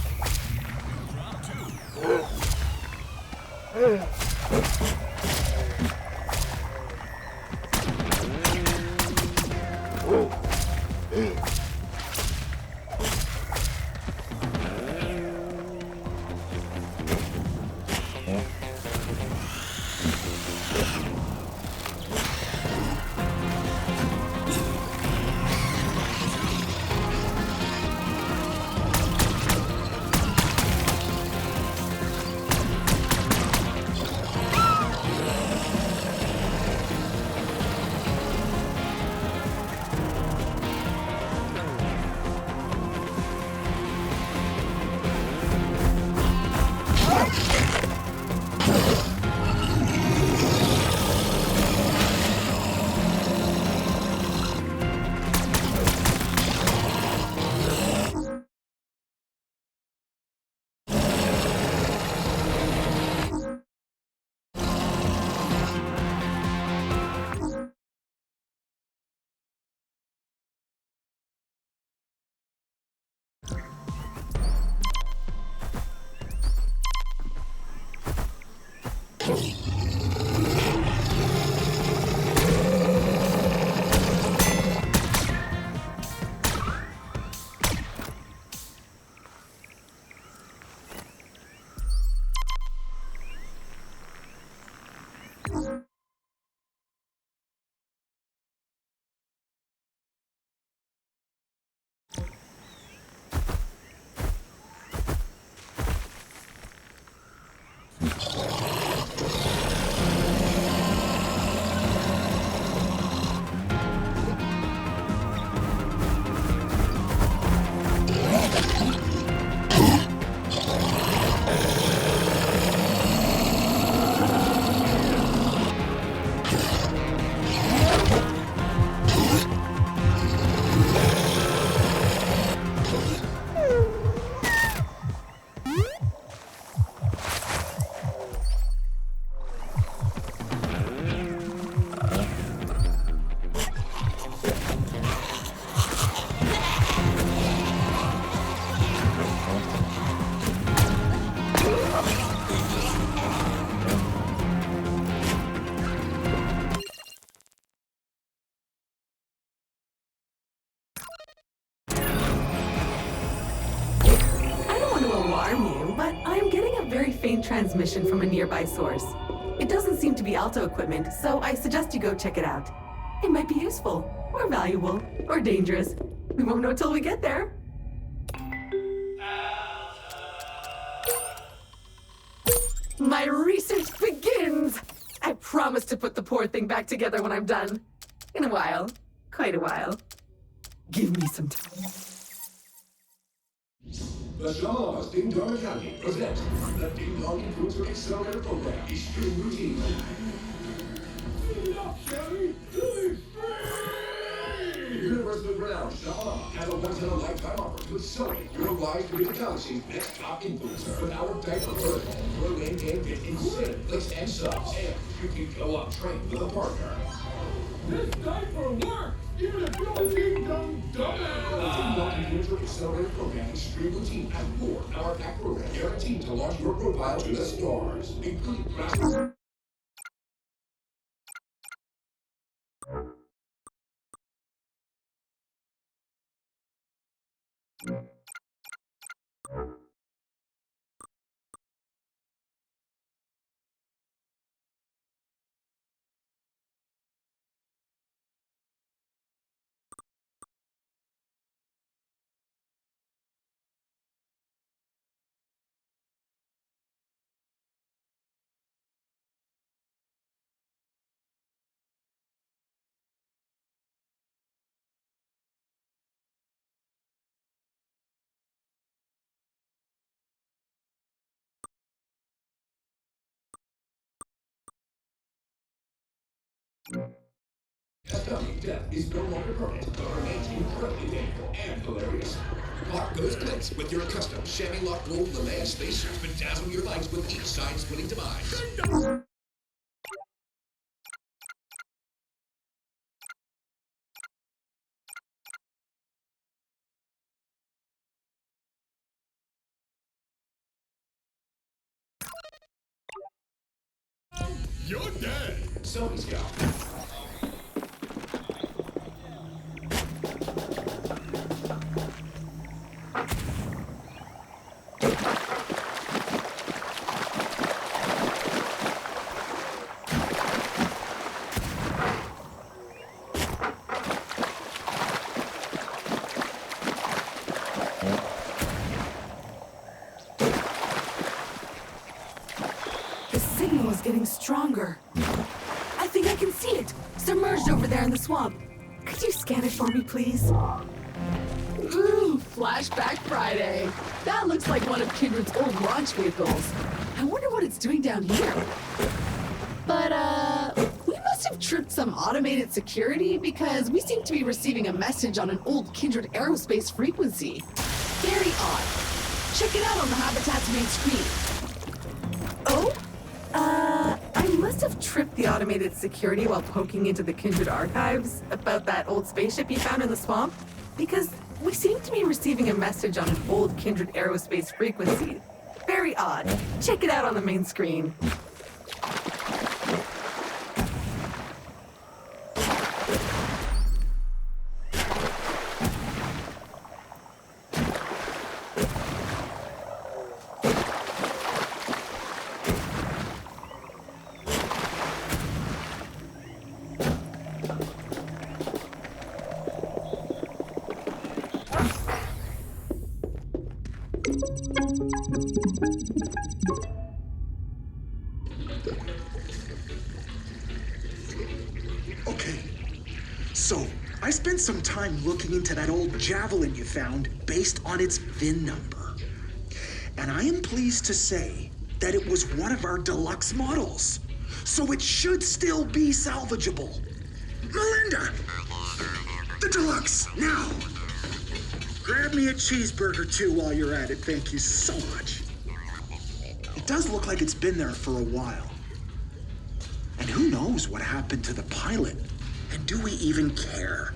alarm you, but I'm getting a very faint transmission from a nearby source. It doesn't seem to be Alto equipment, so I suggest you go check it out. It might be useful, or valuable, or dangerous. We won't know till we get there. My research begins! I promise to put the poor thing back together when I'm done. In a while. Quite a while. Give me some time. The Shama's Ding Dong Academy presents the Ding Dong Influencer Accelerator Program Extreme Routine. Universally renowned Shama has a once-in-a-lifetime offer to accelerate your lives to be the galaxy's next top influencer. With our diaper protocol, your lane game get insane clicks and subs, and you can go up train with a partner. This diaper works! Even if you're Ding Dong Ding Dong Influencer Accelerator Program Extreme Routine and more power-packed program guaranteed to launch your profile to the stars, including classes. Astounding death is no longer permanent, but remains incredibly painful and hilarious. Lock those clicks with your custom chamois lock gold Lalea spacesuit. Bedazzle your lights with each side-splitting demise. You're dead! Selfie Scout. The signal is getting stronger. I think I can see it, submerged over there in the swamp. Could you scan it for me, please? Ooh, Flashback Friday. That looks like one of Kindred's old launch vehicles. I wonder what it's doing down here. But, we must have tripped some automated security because we seem to be receiving a message on an old Kindred aerospace frequency. Very odd. Check it out on the Habitat's main screen. Oh? I must have tripped the automated security while poking into the Kindred archives about that old spaceship you found in the swamp, because we seem to be receiving a message on an old Kindred aerospace frequency. Very odd. Check it out on the main screen. Okay, so I spent some time looking into that old Javelin you found based on its VIN number. And I am pleased to say that it was one of our deluxe models. So it should still be salvageable. Melinda! The deluxe, now! Grab me a cheeseburger too while you're at it, thank you so much. It does look like it's been there for a while. And who knows what happened to the pilot? And do we even care?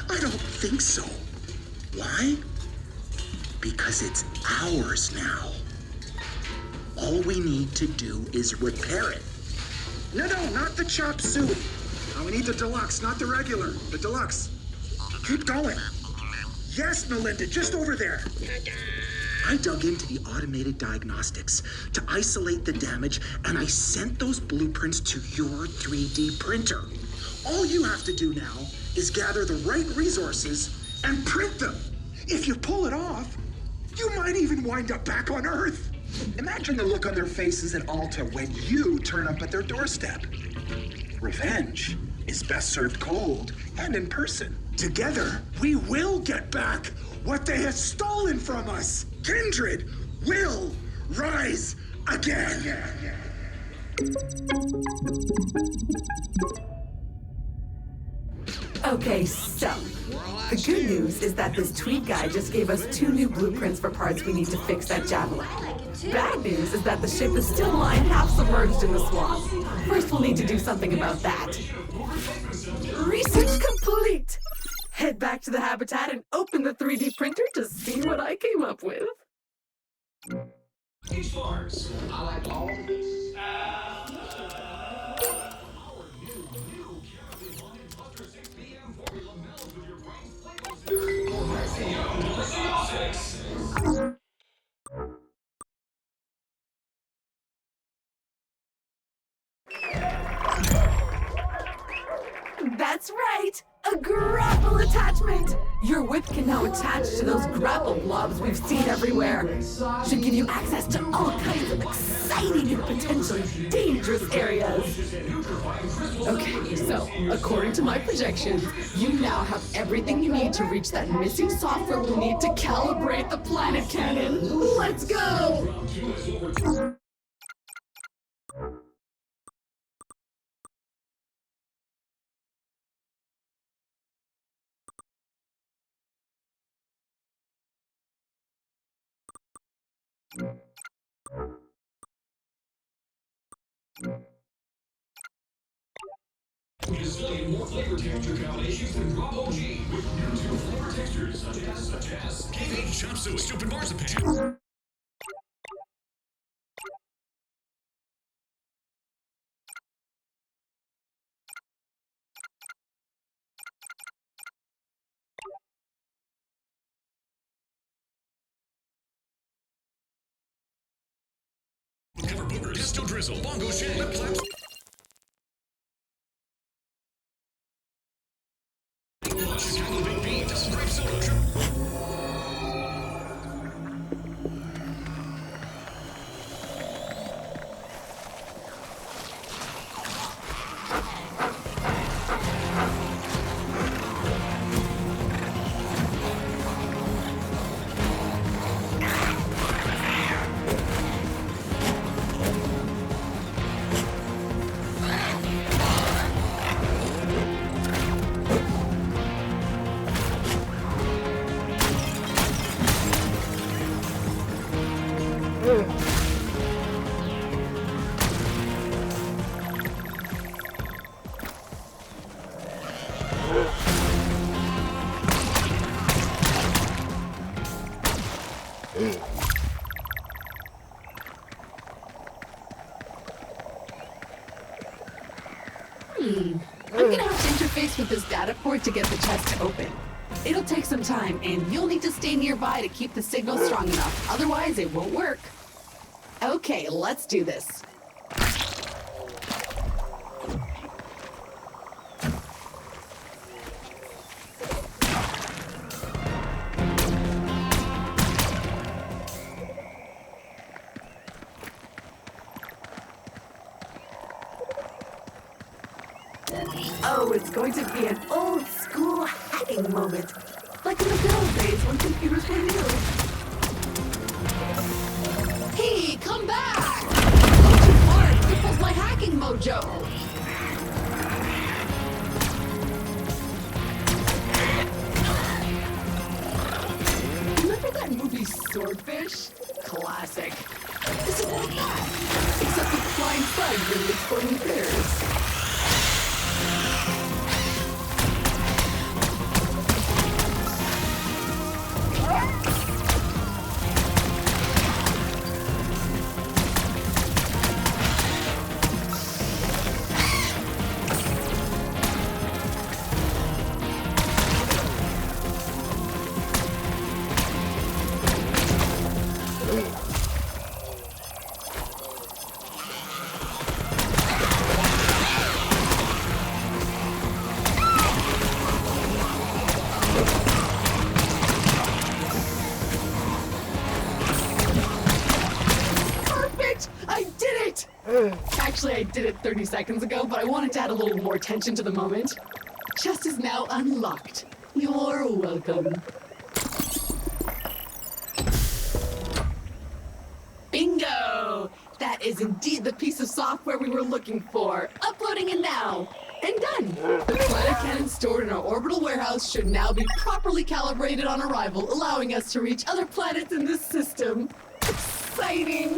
I don't think so. Why? Because it's ours now. All we need to do is repair it. No, not the chop suey. No, we need the deluxe, not the regular. The deluxe. Keep going. Yes, Melinda, just over there. I dug into the automated diagnostics to isolate the damage, and I sent those blueprints to your 3D printer. All you have to do now is gather the right resources and print them. If you pull it off, you might even wind up back on Earth. Imagine the look on their faces at Alta when you turn up at their doorstep. Revenge is best served cold and in person. Together, we will get back what they have stolen from us. Kindred will rise again. Okay, so the good news is that this tweet guy just gave us 2 new blueprints for parts we need to fix that javelin. Bad news is that the ship is still lying half submerged in the swamp. First, we'll need to do something about that. Research complete! Head back to the habitat and open the 3D printer to see what I came up with. Stars. I like all of this. That's right! A grapple attachment! Your whip can now attach to those grapple blobs we've seen everywhere. Should give you access to all kinds of exciting and potentially dangerous areas. Okay, so according to my projections, you now have everything you need to reach that missing software we'll need to calibrate the planet cannon. Let's go! Gazillion more flavor texture combinations than Bravo G with new 2 flavor textures such as Cave Chop Suey, Stupid Marzipan. Cover Booger, Pesto Drizzle, Bongo Shake, Lip Claps. Chicago Big Beans, Grape Soda. I'm gonna have to interface with this data port to get the chest to open. It'll take some time, and you'll need to stay nearby to keep the signal strong enough. Otherwise, it won't work. Okay, let's do this. Oh, it's going to be an old school hacking moment. Like in the good old days when computers were new. Hey, come back! Go too far, it cripples my hacking mojo. Remember that movie Swordfish? Classic. This is like that, except with flying bugs and exploding critters. Actually, I did it 30 seconds ago, but I wanted to add a little more tension to the moment. Chest is now unlocked. You're welcome. Bingo! That is indeed the piece of software we were looking for. Uploading it now. And done. The planet cannon stored in our orbital warehouse should now be properly calibrated on arrival, allowing us to reach other planets in this system. Exciting!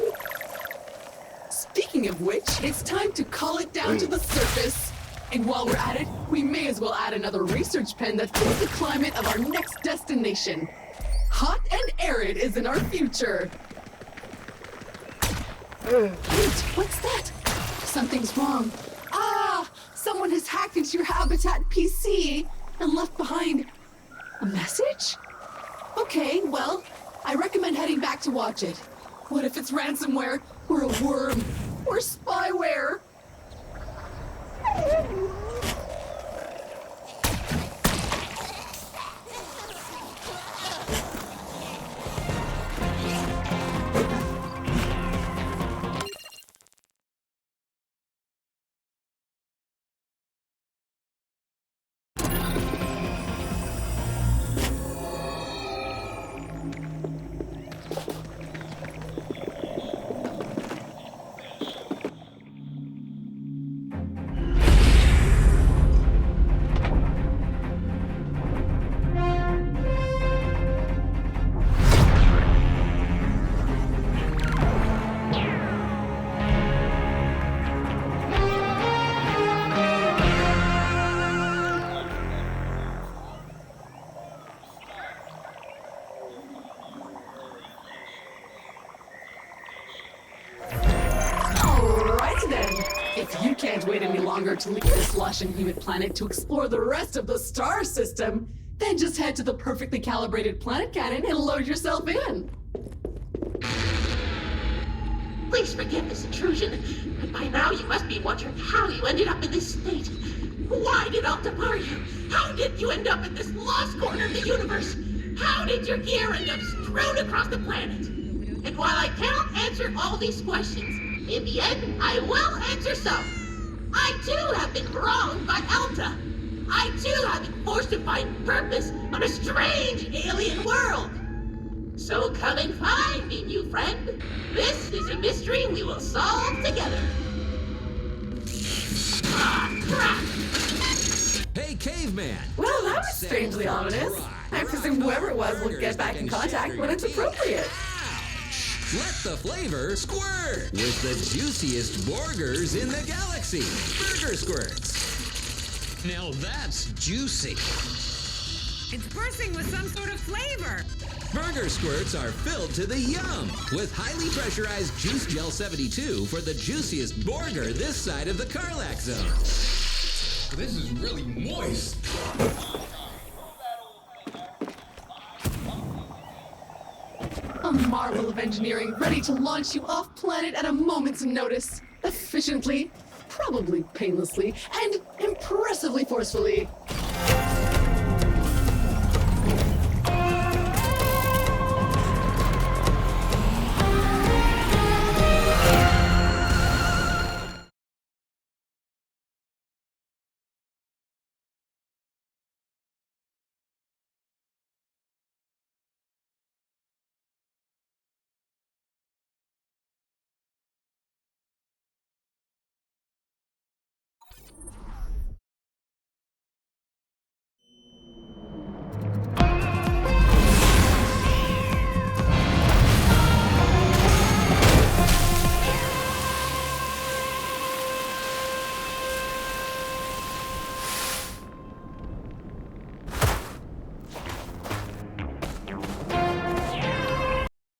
Speaking of which, it's time to call it down to the surface. And while we're at it, we may as well add another research pen that fits the climate of our next destination. Hot and arid is in our future. Wait, what's that? Something's wrong. Ah! Someone has hacked into your Habitat PC and left behind a message? Okay, well, I recommend heading back to watch it. What if it's ransomware, or a worm, or spyware? If you can't wait any longer to leave this lush and humid planet to explore the rest of the star system, then just head to the perfectly calibrated planet cannon and load yourself in. Please forgive this intrusion, but by now you must be wondering how you ended up in this state. Why did Alta bar you? How did you end up in this lost corner of the universe? How did your gear end up strewn across the planet? And while I cannot answer all these questions, in the end, I will answer some. I too have been wronged by Alta. I too have been forced to find purpose on a strange alien world. So come and find me, new friend. This is a mystery we will solve together. Ah, crap! Hey, caveman! Well, that was strangely ominous. I presume whoever it was will get back in contact when it's appropriate. Let the flavor squirt with the juiciest burgers in the galaxy. Burger Squirts. Now that's juicy. It's bursting with some sort of flavor. Burger Squirts are filled to the yum with highly pressurized Juice Gel 72 for the juiciest burger this side of the Karlak zone. This is really moist. A marvel of engineering, ready to launch you off planet at a moment's notice. Efficiently, probably painlessly, and impressively forcefully.